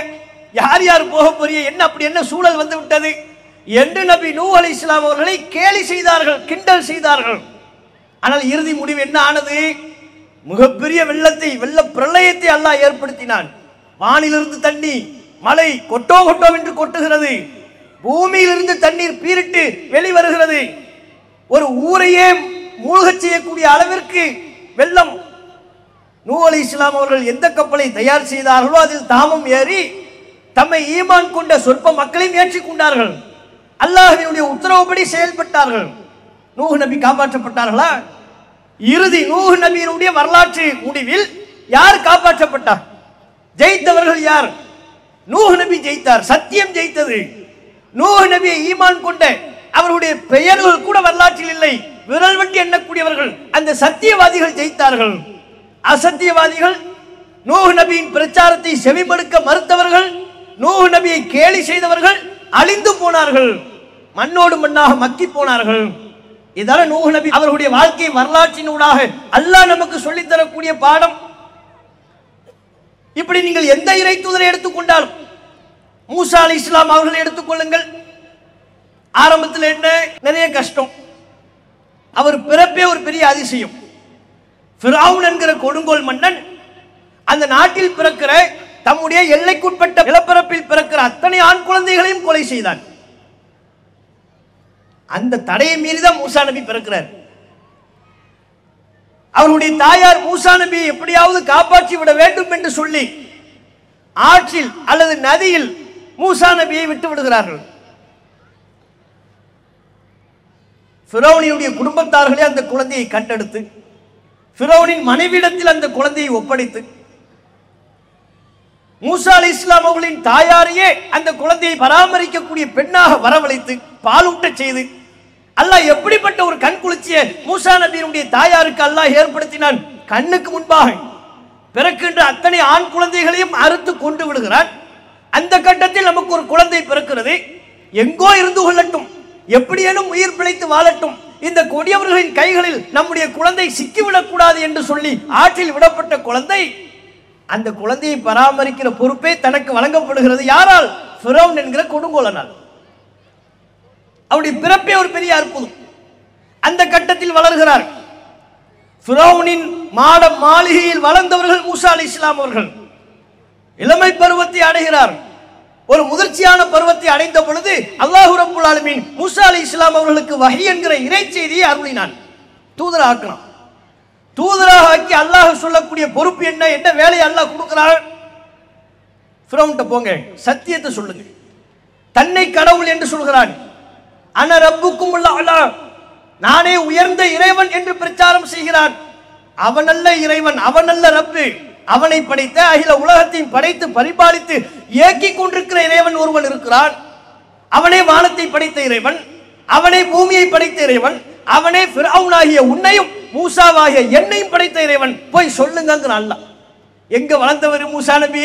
யார் யார் போக போறிய, என்ன அப்படி என்ன சூழல் வந்து விட்டது என்று நபி நூஹ் அலைஹிஸ்ஸலாம் அவர்களை கேலி செய்தார்கள், கிண்டல் செய்தார்கள். ஆனால் இறுதி முடிவு என்ன ஆனது? மிகப்பெரிய வெள்ளத்தை, வெள்ள பிரளயத்தை அல்லாஹ் ஏற்படுத்தினான். வானிலிருந்து தண்ணி, மழை கொட்டோ கொட்டோ என்று கொட்டுகிறது, பூமியிலிருந்து தண்ணீர் பீரிட்டு வெளிவருகிறது. ஒரு ஊரையே மூழ்கச் செய்யக்கூடிய அளவிற்கு வெள்ளம். நூஹ் அலைஹிஸ்ஸலாம் அவர்கள் எந்த கப்பலை தயார் செய்தார்களோ அதில் தாமும் ஏறி தம்மை ஈமான் கொண்ட சொற்ப மக்களையும் ஏற்றிக் கொண்டார்கள். அல்லாஹ்வினுடைய உத்தரவுப்படி செயல்பட்டார்கள். நூஹ் நபி காப்பாற்றப்பட்டார்களா? இறுதி நூஹ் நபியினுடைய வரலாற்று முடிவில் யார் காப்பாற்றப்பட்டார்? ஜெயித்தவர்கள் யார்? நூஹ் நபி ஜெயித்தார். சத்தியம் ஜெயித்தது. நூஹ் நபியை ஈமான் கொண்ட அவருடைய பெயர்கள் கூட வரலாற்றில் இல்லை. விரல் வெட்டி எண்ணக்கூடியவர்கள் அந்த சத்தியவாதிகள் ஜெயித்தார்கள். அசத்தியவாதிகள், நூஹ் நபியின் பிரச்சாரத்தை செவிமடுக்க மறுத்தவர்கள், நூஹ் நபியை கேலி செய்தவர்கள் அழிந்து போனார்கள், மண்ணோடு மண்ணாக மக்கி போனார்கள். இதால நூஹ் நபி அவர்களுடைய வாழ்க்கை வரலாற்றினூடாக அல்லாஹ் நமக்கு சொல்லித் தரக்கூடிய பாடம். இப்படி நீங்கள் எந்த இறை தூதரை எடுத்துக்கொண்டாலும், மூசா அலைஹிஸ்ஸலாம் அவர்களை எடுத்துக்கொள்ளுங்கள். ஆரம்பத்தில் என்ன? நிறைய கஷ்டம். அவர் பிறப்பே ஒரு பெரிய அதிசயம். ஃபிரௌன் என்கிற கொடுங்கோல் மன்னன் அந்த நாட்டில் பிறக்கிற, தம்முடைய எல்லைக்குட்பட்ட நிலப்பரப்பில் பிறக்கிற அத்தனை ஆண் குழந்தைகளையும் கொலை செய்தான். அந்த தடையை மீறிதான் மூசா நபி பிறக்கிறார். அவருடைய தாயார் மூசா நபியை எப்படியாவது காப்பாற்றி விட வேண்டும் என்று சொல்லி ஆற்றில் அல்லது நதியில் மூசா நபியை விட்டு விடுகிறார்கள். ஃபிரௌனினுடைய குடும்பத்தார்களே அந்த குழந்தையை மூசா அலைஹிஸ்ஸலாம் அவர்களின் தாயாரையே அந்த குழந்தையை பராமரிக்கக்கூடிய பெண்ணாக வரவழைத்து பாலூட்ட செய்து அல்லாஹ் எப்படிப்பட்ட ஒரு கண் குளிர்ச்சியை மூசா நபியினுடைய தாயாருக்கு அல்லாஹ் ஏற்படுத்தினான். கண்ணுக்கு முன்பாக பிறக்கின்ற அத்தனை ஆண் குழந்தைகளையும் அறுத்து கொண்டு விடுகிறான். அந்த கட்டத்தில் நமக்கு ஒரு குழந்தை பிறக்கிறது. எங்கோ இருந்து கொள்ளட்டும், எப்படியேனும் உயிர் பிழைத்து வாழட்டும், இந்த கொடியவர்களின் கைகளில் நம்முடைய குழந்தை சிக்கிவிடக் கூடாது என்று சொல்லி ஆற்றில் விடப்பட்ட குழந்தை, அந்த குழந்தையை பராமரிக்கிற பொறுப்பே தனக்கு வழங்கப்படுகிறது. யாரால்? ஃபிரௌன் என்கிற கொடுங்கோலனால். அவருடைய பிறப்பே ஒரு பெரிய அற்புதம். அந்த கட்டத்தில் வளர்கிறார். ஃபிரௌனின் மாட மாளிகையில் வளர்ந்தவர்கள் மூசா அலைஹிஸ்ஸலாம் அவர்கள். இளமை பருவத்தை அடைகிறார். ஒரு முதிர்ச்சியான பருவத்தை அடைந்த பொழுது அல்லாஹ் ரப்பல் ஆலமீன் மூசா அலைஹிஸ்ஸலாம் அவர்களுக்கு வஹி என்கிற இறை செய்தியை அருளினான். தூதராக்கினான். தூதராக ஆக்கி அல்லாஹ் சொல்லக்கூடிய பொறுப்பு என்ன, என்ன வேலையை அல்லாஹ் கொடுக்கிறார்? ஃபிரௌன்ட்ட போங்க, சத்தியத்தை சொல்லுங்க. தன்னை கடவுள் என்று சொல்கிறான். அன ரப்புக்கும் அலா, நானே உயர்ந்த இறைவன் என்று பிரச்சாரம் செய்கிறான். அவனல்ல இறைவன், அவனல்ல ரப்பு. அவனை படைத்த அகில உலகத்தையும் படைத்து பரிபாலித்து இயக்கிக் கொண்டிருக்கிற இறைவன் ஒருவன் இருக்கிறான். அவனே வானத்தை படைத்த இறைவன், அவனே பூமியை படைத்த இறைவன், அவனே ஃபிரௌனாகிய உன்னையும் மூசாவாகிய என்னையும் படைத்த இறைவன். போய் சொல்லுங்க. அல்லாஹ் எங்க வளர்ந்தவர் மூசா நபி?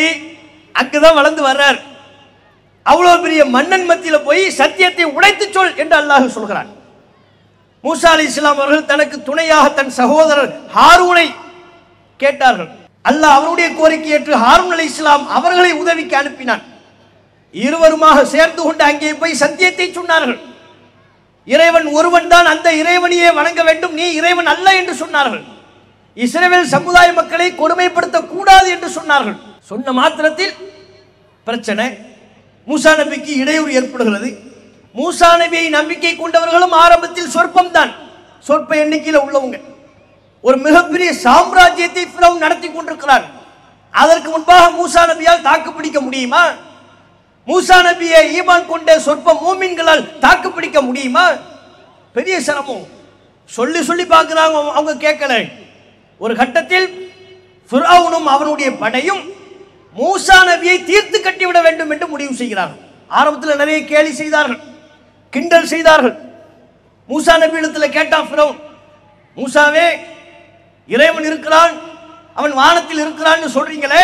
அங்கதான் வளர்ந்து வர்றார். அவ்வளவு பெரிய மன்னன் மத்தியில போய் சத்தியத்தை உடைத்து சொல் என்று அல்லாஹ் சொல்கிறான். மூசா அலைஹிஸ்ஸலாம் அவர்கள் தனக்கு துணையாக தன் சகோதரர் ஹாரூனை கேட்டார்கள். அல்லாஹ் அவருடைய கோரிக்கை ஏற்று ஹாரூன் அலைஹிஸ்ஸலாம் அவர்களை உதவிக்கு அனுப்பினான். இருவருமாக சேர்ந்து கொண்டு அங்கே போய் சத்தியத்தை சொன்னார்கள். இறைவன் ஒருவன் தான், அந்த இறைவனையே வணங்க வேண்டும், நீ இறைவன் அல்ல என்று சொன்னார்கள். இஸ்ரவேல் சமுதாய மக்களை கொடுமைப்படுத்த கூடாது என்று சொன்னார்கள். சொன்ன மாத்திரத்தில் பிரச்சனை. மூசா நபிக்கு இடையூறு ஏற்படுகிறது. மூசா நபியை நம்பிக்கை கொண்டவர்களும் ஆரம்பத்தில் சொற்பம் தான், சொற்ப எண்ணிக்கையில் உள்ளவங்க. ஒரு மிகப்பெரிய சாம்ராஜ்யத்தை ஃபிரௌன் நடத்தி கொண்டிருக்கிறார். அதற்கு முன்பாக மூசா நபியால் தாக்கு பிடிக்க முடியுமா? மூசா நபியை ஈமான் கொண்ட சொற்ப மூமின்களால் தாக்கு பிடிக்க முடியுமா? பெரிய சிரமம். சொல்லி சொல்லி பார்க்கிறாங்க, அவங்க கேட்கல. ஒரு கட்டத்தில் ஃபிரௌனும் அவனுடைய படையும் மூசா நபியை தீர்த்து கட்டிவிட வேண்டும் என்று முடிவு செய்கிறார்கள். ஆரம்பத்தில் நிறைய கேலி செய்தார்கள், கிண்டல் செய்தார்கள். மூசா நபி இடத்துல கேட்டான் ஃபிரௌன், மூசாவே இறைவன் இருக்கிறான், அவன் வானத்தில் இருக்கிறான்னு சொல்றீங்களே,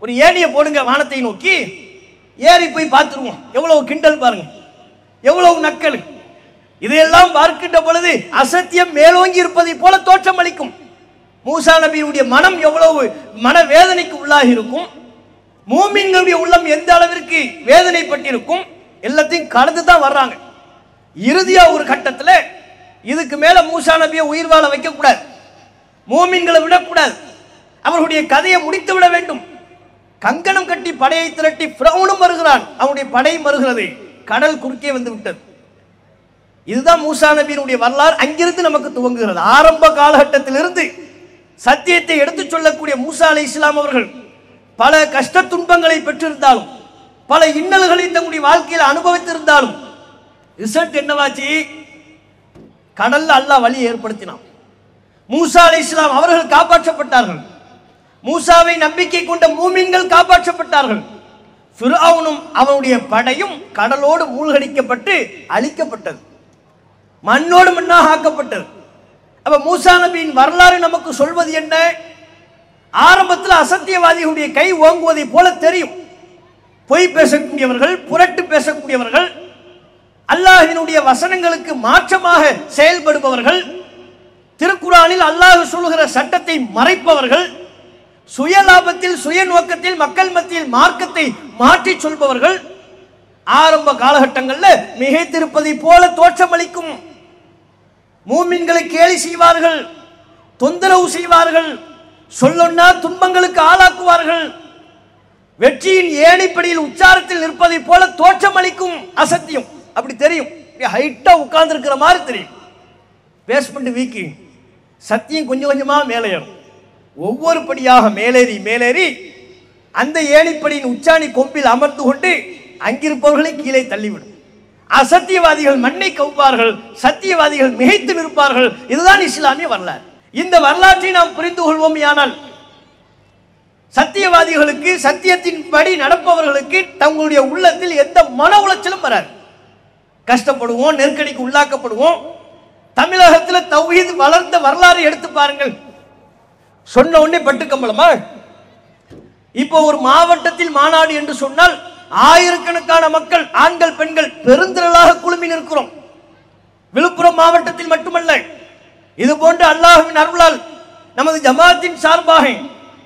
ஒரு ஏணியை போடுங்க வானத்தை நோக்கி, ஏறி போய் பார்த்துருவோம். எவ்வளவு கிண்டல் பாருங்க, எவ்வளவு நக்கல். இதையெல்லாம் பார்க்கின்ற பொழுது அசத்தியம் மேலோங்கி இருப்பதை போல தோற்றம் அளிக்கும். மூசா நபியுடைய மனம் எவ்வளவு மனவேதனைக்கு உள்ளாகி இருக்கும், மூமின்களுடைய உள்ளம் எந்த அளவிற்கு வேதனைப்பட்டிருக்கும், எல்லாத்தையும் கடந்து தான் வர்றாங்க. இறுதியா ஒரு கட்டத்தில் இதுக்கு மேல மூசா நபியை உயிர் வாழ வைக்க கூடாது, மூமின்களை விடக்கூடாது, அவர்களுடைய கதையை முடித்து விட வேண்டும். கங்கணம் கட்டி படையை திரட்டி ஃபிரௌனும் வருகிறான், அவனுடைய படையும் வருகிறது. கடல் குறுக்கே வந்து விட்டது. இதுதான் மூசா நபியினுடைய வரலாறு. அங்கிருந்து நமக்கு துவங்குகிறது. ஆரம்ப காலகட்டத்திலிருந்து சத்தியத்தை எடுத்துச் சொல்லக்கூடிய மூசா அலைஹிஸ்ஸலாம் அவர்கள் பல கஷ்ட துன்பங்களை பெற்றிருந்தாலும், பல இன்னல்களை தங்களுடைய வாழ்க்கையில் அனுபவித்திருந்தாலும் ரிசல்ட் என்னவாச்சு? கடல்ல அல்லாஹ் வழி ஏற்படுத்தினான். மூசா அலைஹிஸ்ஸலாம் அவர்கள் காப்பாற்றப்பட்டார்கள். மூசாவை நம்பிக்கை கொண்ட மூமின்கள் காப்பாற்றப்பட்டார்கள். ஃபிரௌனும் அவனுடைய படையும் கடலோடு மூழ்கடிக்கப்பட்டு அழிக்கப்பட்டது, மண்ணோடு மண்ணாக ஆக்கப்பட்டது. அப்ப மூசா நபியின் வரலாறு நமக்கு சொல்வது என்ன? ஆரம்பத்தில் அசத்தியவாதிகளுடைய கை ஓங்குவதை போல தெரியும். பொய் பேசக்கூடியவர்கள், புரட்டு பேசக்கூடியவர்கள், அல்லாஹ்வினுடைய வசனங்களுக்கு மாற்றமாக செயல்படுபவர்கள், திருக்குர்ஆனில் அல்லாஹ் சொல்லுகிற சட்டத்தை மறைப்பவர்கள், சுய லாபத்தில் சுய நோக்கத்தில் மக்கள் மத்தியில் மார்க்கத்தை மாற்றி சொல்பவர்கள் ஆரம்ப காலகட்டங்களில் மிகைத்திருப்பதை போல தோற்றமளிக்கும். மூமின்களை கேலி செய்வார்கள், தொந்தரவு செய்வார்கள், சொல்லொன்னா துன்பங்களுக்கு ஆளாக்குவார்கள். வெற்றியின் ஏணிப்படியில் உச்சாரத்தில் நிற்பதை போல தோற்றமளிக்கும் அசத்தியம். அப்படி தெரியும், ஹைட்டா உட்கார்ந்து இருக்கிற மாதிரி தெரியும். பேஸ்மெண்ட் வீக்கி, சத்தியம் கொஞ்சம் கொஞ்சமா மேலே ஏறும். ஒவ்வொரு படியாக மேலேறி மேலேறி அந்த ஏணிப்படியின் உச்சாணி கொம்பில் அமர்ந்து கொண்டு அங்கிருப்பவர்களை கீழே தள்ளிவிடும். அசத்தியவாதிகள் மண்ணை கவுப்பார்கள், சத்தியவாதிகள் மிகைத்து நிற்பார்கள். இதுதான் இஸ்லாமிய வரலாறு. இந்த வரலாற்றை நாம் புரிந்து கொள்வோம். ஆனால் சத்தியவாதிகளுக்கு, சத்தியத்தின் படி நடப்பவர்களுக்கு தங்களுடைய உள்ளத்தில் எந்த மன உளைச்சலும் வராது. கஷ்டப்படுவோம், நெருக்கடிக்கு உள்ளாக்கப்படுவோம். தமிழகத்தில் தௌஹீத் வளர்ந்த வரலாறு எடுத்து பாருங்கள். சொன்ன உடனே பட்டுக்கம்பளமா? இப்போ ஒரு மாவட்டத்தில் மாநாடு என்று சொன்னால் ஆயிரக்கணக்கான மக்கள், ஆண்கள் பெண்கள் பெருந்திரளாக குழுமி நிற்கிறோம். விழுப்புரம் மாவட்டத்தில் மட்டுமல்ல, இது போன்ற அல்லாஹ்வின் அருளால் நமது ஜமாத்தின் சார்பாக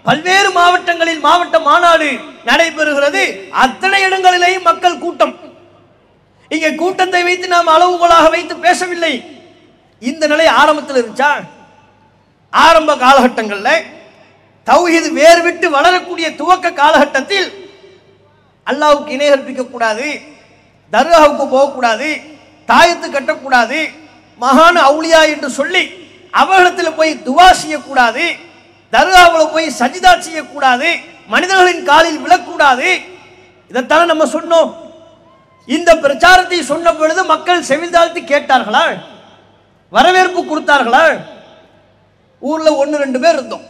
பல்வேறு மாவட்டங்களில் மாவட்ட மாநாடு நடைபெறுகிறது. அத்தனை இடங்களிலேயும் மக்கள் கூட்டம். இங்கே கூட்டத்தை வைத்து நாம் அளவுகோலாக வைத்து பேசவில்லை. இந்த நிலை ஆரம்பத்தில் இருந்துச்சா? ஆரம்ப காலகட்டங்களில் தௌஹீது வேறு விட்டு வளரக்கூடிய துவக்க காலகட்டத்தில் அல்லாஹ்வுக்கு இணை கற்பிக்க கூடாது, தர்காவுக்கு போகக்கூடாது, தாயத்து கட்டக்கூடாது, மகான அவுலியா என்று சொல்லி அவர்களிடத்தில் போய் துவா செய்யக்கூடாது, தர்காவில் போய் சஜிதா செய்யக்கூடாது, மனிதர்களின் காலில் விழக்கூடாது. இதைத்தானே நம்ம சொன்னோம். இந்த பிரச்சாரத்தை சொன்ன பொழுது மக்கள் செவிதாழ்த்தி கேட்டார்களா? வரவேற்பு கொடுத்தார்களா? ஊர்ல 1-2 பேர் இருந்தோம்.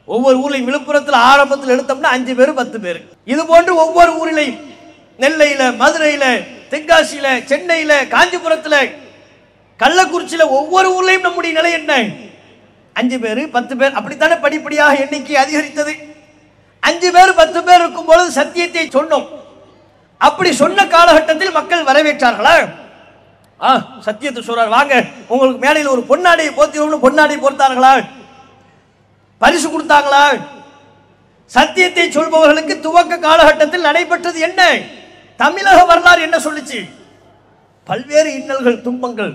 ஒவ்வொரு ஊர்லையும் விழுப்புரத்தில் ஆரம்பத்தில் எடுத்தோம்னா 5 பேர் 10 பேர். இது போன்று ஒவ்வொரு ஊரிலையும், நெல்லையில, மதுரையில, தென்காசியில, சென்னையில, காஞ்சிபுரத்தில், கள்ளக்குறிச்சியில, ஒவ்வொரு ஊர்லையும் நம்முடைய நிலை என்ன? 5 பேர் 10 பேர், அப்படித்தானே படிப்படியாக எண்ணிக்கை அதிகரித்தது. 5 பேர் 10 பேர் இருக்கும் பொழுது சத்தியத்தை சொன்னோம். அப்படி சொன்ன காலகட்டத்தில் மக்கள் வரவேற்றார்களா? சத்தியத்தை சொல்றார், வாங்க உங்களுக்கு மேடையில் ஒரு பொன்னாடையை போத்தி பொன்னாடை போர்த்தார்களா? பரிசு கொடுத்தாங்களா? சத்தியத்தை சொல்பவர்களுக்கு துவக்க காலகட்டத்தில் நடைபெற்றது என்ன? தமிழக வரலாறு என்ன சொல்லுச்சு? பல்வேறு இன்னல்கள், துன்பங்கள்.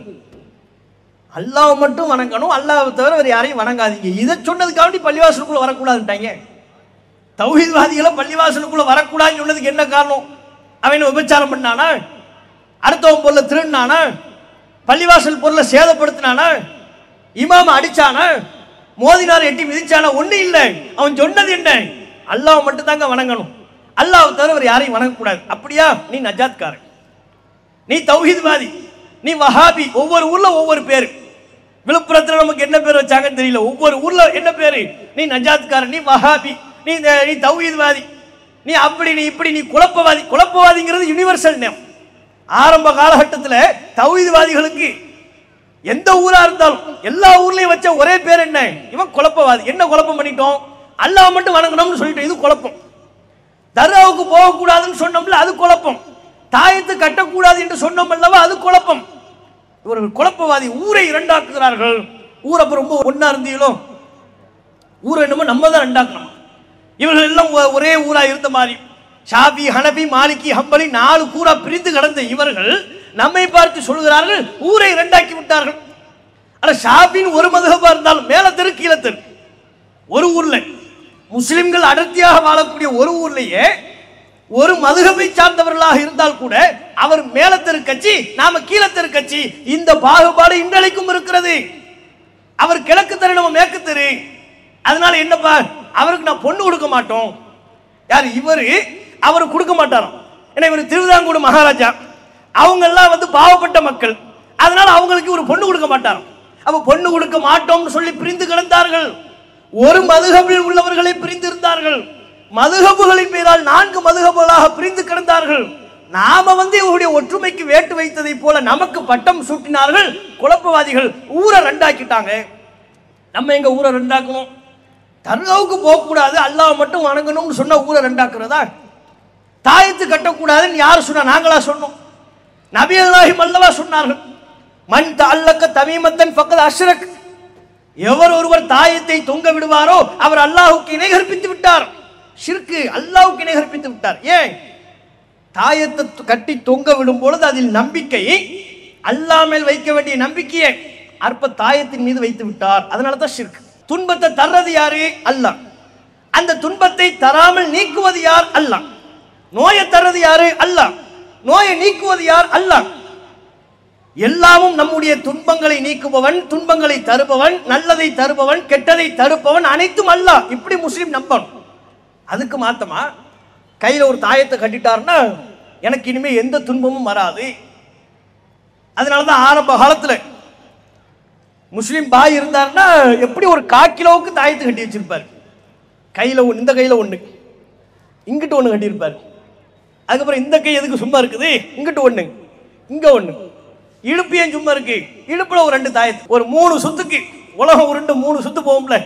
அல்லாஹ் மட்டும் வணங்கணும், அல்லாஹ்வை தவிர வேறு யாரையும் வணங்காதீங்க. இதை சொன்னதுக்காண்டி பள்ளிவாசலுக்குள்ள வரக்கூடாதுட்டாங்க. தௌஹீத்வாதிகளை பள்ளிவாசலுக்குள்ள வரக்கூடாதுன்னு சொன்னதுக்கு என்ன காரணம்? அவன் விபச்சாரம் பண்ணானா? அடுத்தவன் பொருளை திருடினானா? பள்ளிவாசல் பொருளை சேதப்படுத்தினானா? இமாம அடிச்சானா? மோதினார், எட்டி மிதிச்சானா? ஒன்றும் இல்லை. அவன் சொன்னது என்ன? அல்லாஹ் மட்டும் தாங்க வணங்கணும், அல்லாஹ்வை தவிர வேறு யாரையும் வணங்கக்கூடாது. அப்படியா? நீ நஜாத்காரன், நீ தௌஹீத்வாதி, நீ வஹாபி. ஒவ்வொரு ஊர்ல ஒவ்வொரு பேரு. விழுப்புரத்தில் நமக்கு என்ன பேர் வச்சாங்கன்னு தெரியல. ஒவ்வொரு ஊர்ல என்ன பேரு? நீ நஜாத்காரன், நீ வஹாபி, நீ தௌஹீத்வாதி, நீ அப்படி, நீ இப்படி, நீ குழப்பவாதி. குழப்பவாதிங்கிறது யுனிவர்சல் நேம். ஆரம்ப காலகட்டத்தில் தௌஹீத்வாதிகளுக்கு எந்த ஊரா இருந்தாலும் எல்லா ஊர்லயும் வச்ச ஒரே பேர் என்ன? இவன் குழப்பவாதி. என்ன குழப்பம் பண்ணிட்டோம்? அல்லாஹ் மட்டும் வணங்கணும்னு சொல்லிட்டோம், இது குழப்பம். தர்காவுக்கு போகக்கூடாதுன்னு சொன்னோம்ல, அது குழப்பம். தாயத்து கட்டக்கூடாது என்று சொன்னோம் அல்லவா, அது குழப்பம். இவர்கள் குழப்பவாதி. ஊரை இரண்டாக்குகிறார்கள். ஊரை ரொம்ப ஒன்னா இருந்தீங்களோ, ஊரை என்னமோ நம்ம தான் ரெண்டாக்கணும். இவர்கள் எல்லாம் ஒரே ஊரா இருந்த மாதிரி, ஷாபி, ஹனபி, மாலிகி, ஹம்பலி 4 கூறா பிரிந்து கடந்த இவர்கள் நம்மை பார்த்து சொல்கிறார்கள் ஊரை இரண்டாக்கி விட்டார்கள். ஆனா ஷாபின்னு ஒரு மதுஹபா இருந்தாலும் மேல தெரு கீழ தெரு, ஒரு ஊர்ல முஸ்லிம்கள் அடர்த்தியாக வாழக்கூடிய ஒரு ஊர்லயே ஒரு மதுஹபை சார்ந்தவர்களாக இருந்தால் கூட அவர் மேல தெரு கட்சி, நாம கீழ தெரு கட்சி. இந்த பாகுபாடு இன்றளைக்கும் இருக்கிறது. அவர் கிழக்கு தெரு, நம்ம மேற்கு தெரு. அதனால என்னப்பா, அவருக்கு நான் பொண்ணு கொடுக்க மாட்டோம். யார் இவரு? அவரு கொடுக்க மாட்டாராம். ஏன்னா இவர் திருவிதாங்கூர் மகாராஜா, அவங்க எல்லாம் பாவப்பட்ட மக்கள். அதனால அவங்களுக்கு ஒரு பொண்ணு கொடுக்க மாட்டாராம். அப்ப பொண்ணு கொடுக்க மாட்டோம்னு சொல்லி பிரிந்து கிடந்தார்கள். ஒரு மதுஹபில் உள்ளவர்களை பிரிந்து இருந்தார்கள். மதுஹபுகளின் பேரால் 4 மதுஹபுகளாக பிரிந்து கிடந்தார்கள். நாம இவருடைய ஒற்றுமைக்கு வேட்டு வைத்ததை போல நமக்கு பட்டம் சூட்டினார்கள் குழப்பவாதிகள். ஊரை ரெண்டாக்கிட்டாங்க. நம்ம எங்க ஊரை ரெண்டாக்கணும்? தர்காவுக்கு போகக்கூடாது, அல்லாஹ் மட்டும் வணங்கணும்னு சொன்ன ஊரை ரெண்டாக்குறதா? தாயத்து கட்டக்கூடாதுன்னு யார் சொன்னா? நாங்களா சொன்னோம்? நபியல்லாஹிம் அல்லவா சொன்னார்கள், மன் தஅல்லக தமீமத்தன் ஃபக்கத் அஷ்ரக். எவர் ஒருவர் தாயத்தை தொங்க விடுவாரோ அவர் அல்லாஹ்வுக்கு இணை கற்பித்து விட்டார். ஷிர்க், அல்லாஹ்வுக்கு இணை கற்பித்து விட்டார். ஏன்? தாயத்தை கட்டி தொங்க விடும் பொழுது அதில் நம்பிக்கை, அல்லாஹ் மேல் வைக்க வேண்டிய நம்பிக்கையை அற்ப தாயத்தின் மீது வைத்து விட்டார். அதனால தான் ஷிர்க். துன்பத்தை தர்றது யாரு? அல்லாஹ். அந்த துன்பத்தை தராமல் நீக்குவது யார்? அல்லாஹ். நோயை தர்றது யாரு? அல்லாஹ். நோயை நீக்குவது யார்? அல்லாஹ். எல்லாமும் நம்முடைய துன்பங்களை நீக்குபவன், துன்பங்களை தருபவன், நல்லதை தருபவன், கெட்டதை தடுப்பவன் அனைத்தும் அல்லாஹ். இப்படி முஸ்லிம் நம்பணும். அதுக்கு மாத்தமா கையில ஒரு தாயத்தை கட்டிட்டாருன்னா எனக்கு இனிமே எந்த துன்பமும் வராது. அதனாலதான் ஆரம்ப காலத்துல முஸ்லிம் பாய் இருந்தாருன்னா எப்படி ஒரு 1/4 கிலோவுக்கு தாயத்தை கட்டி வச்சிருப்பாரு. கையில் ஒன்று, இந்த கையில் ஒன்று, இங்கிட்டு ஒன்று கட்டியிருப்பார். அதுக்கப்புறம் இந்த கை எதுக்கு சும்மா இருக்குது, இங்கிட்டு ஒன்று, இங்கே ஒன்று, இடுப்பு ஏன் சும்மா இருக்கு, இடுப்பில் ஒரு 2 தாயத்து, ஒரு 3 சுத்துக்கு உலகம் உருண்டு 3 சுத்து போகும்ல,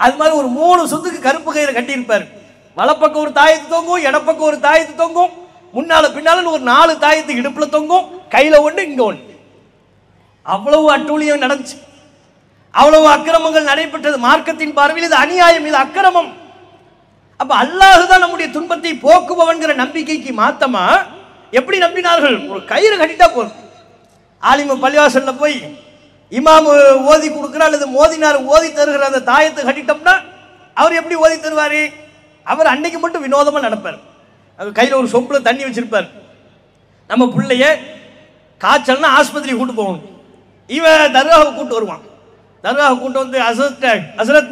அது மாதிரி ஒரு 3 சுத்துக்கு கருப்பு கையில் கட்டியிருப்பார். வலப்பக்கம் ஒரு தாயத்து தொங்கும், இடப்பக்கம் ஒரு தாயத்து தொங்கும், முன்னால பின்னால ஒரு 4 தாயத்து இடுப்பில் தொங்கும், கையில் ஒன்று, இங்கே ஒன்று. அவ்வளவு அட்டூழியம் நடந்துச்சு, அவ்வளவு அக்கிரமங்கள் நடைபெற்றது. மார்க்கத்தின் பார்வையில் இது அநியாயம், இது அக்கிரமம். அப்ப அல்லாஹ் தான் நம்முடைய துன்பத்தை போக்குபவன்கிற நம்பிக்கைக்கு மாத்தமா எப்படி நம்பினார்கள்? ஒரு கயிறு கட்டிட்டா போதும். ஆலிம பள்ளிவாசல்ல போய் இமாம் ஓதி கொடுக்குற அல்லது மோதினார் ஓதி தருகிற அந்த தாயத்தை கட்டிட்டோம்னா அவர் எப்படி ஓதி தருவாரு? அவர் அன்னைக்கு மட்டும் வினோதமா நடப்பார். அது கையில் ஒரு சொம்புல தண்ணி வச்சிருப்பார். நம்ம பிள்ளைய காய்ச்சல்னா ஆஸ்பத்திரி கூட்டு போகணும், இவன் தர்காவை கூட்டு வருவான். தர்காவை கூட்டு வந்து அசரத்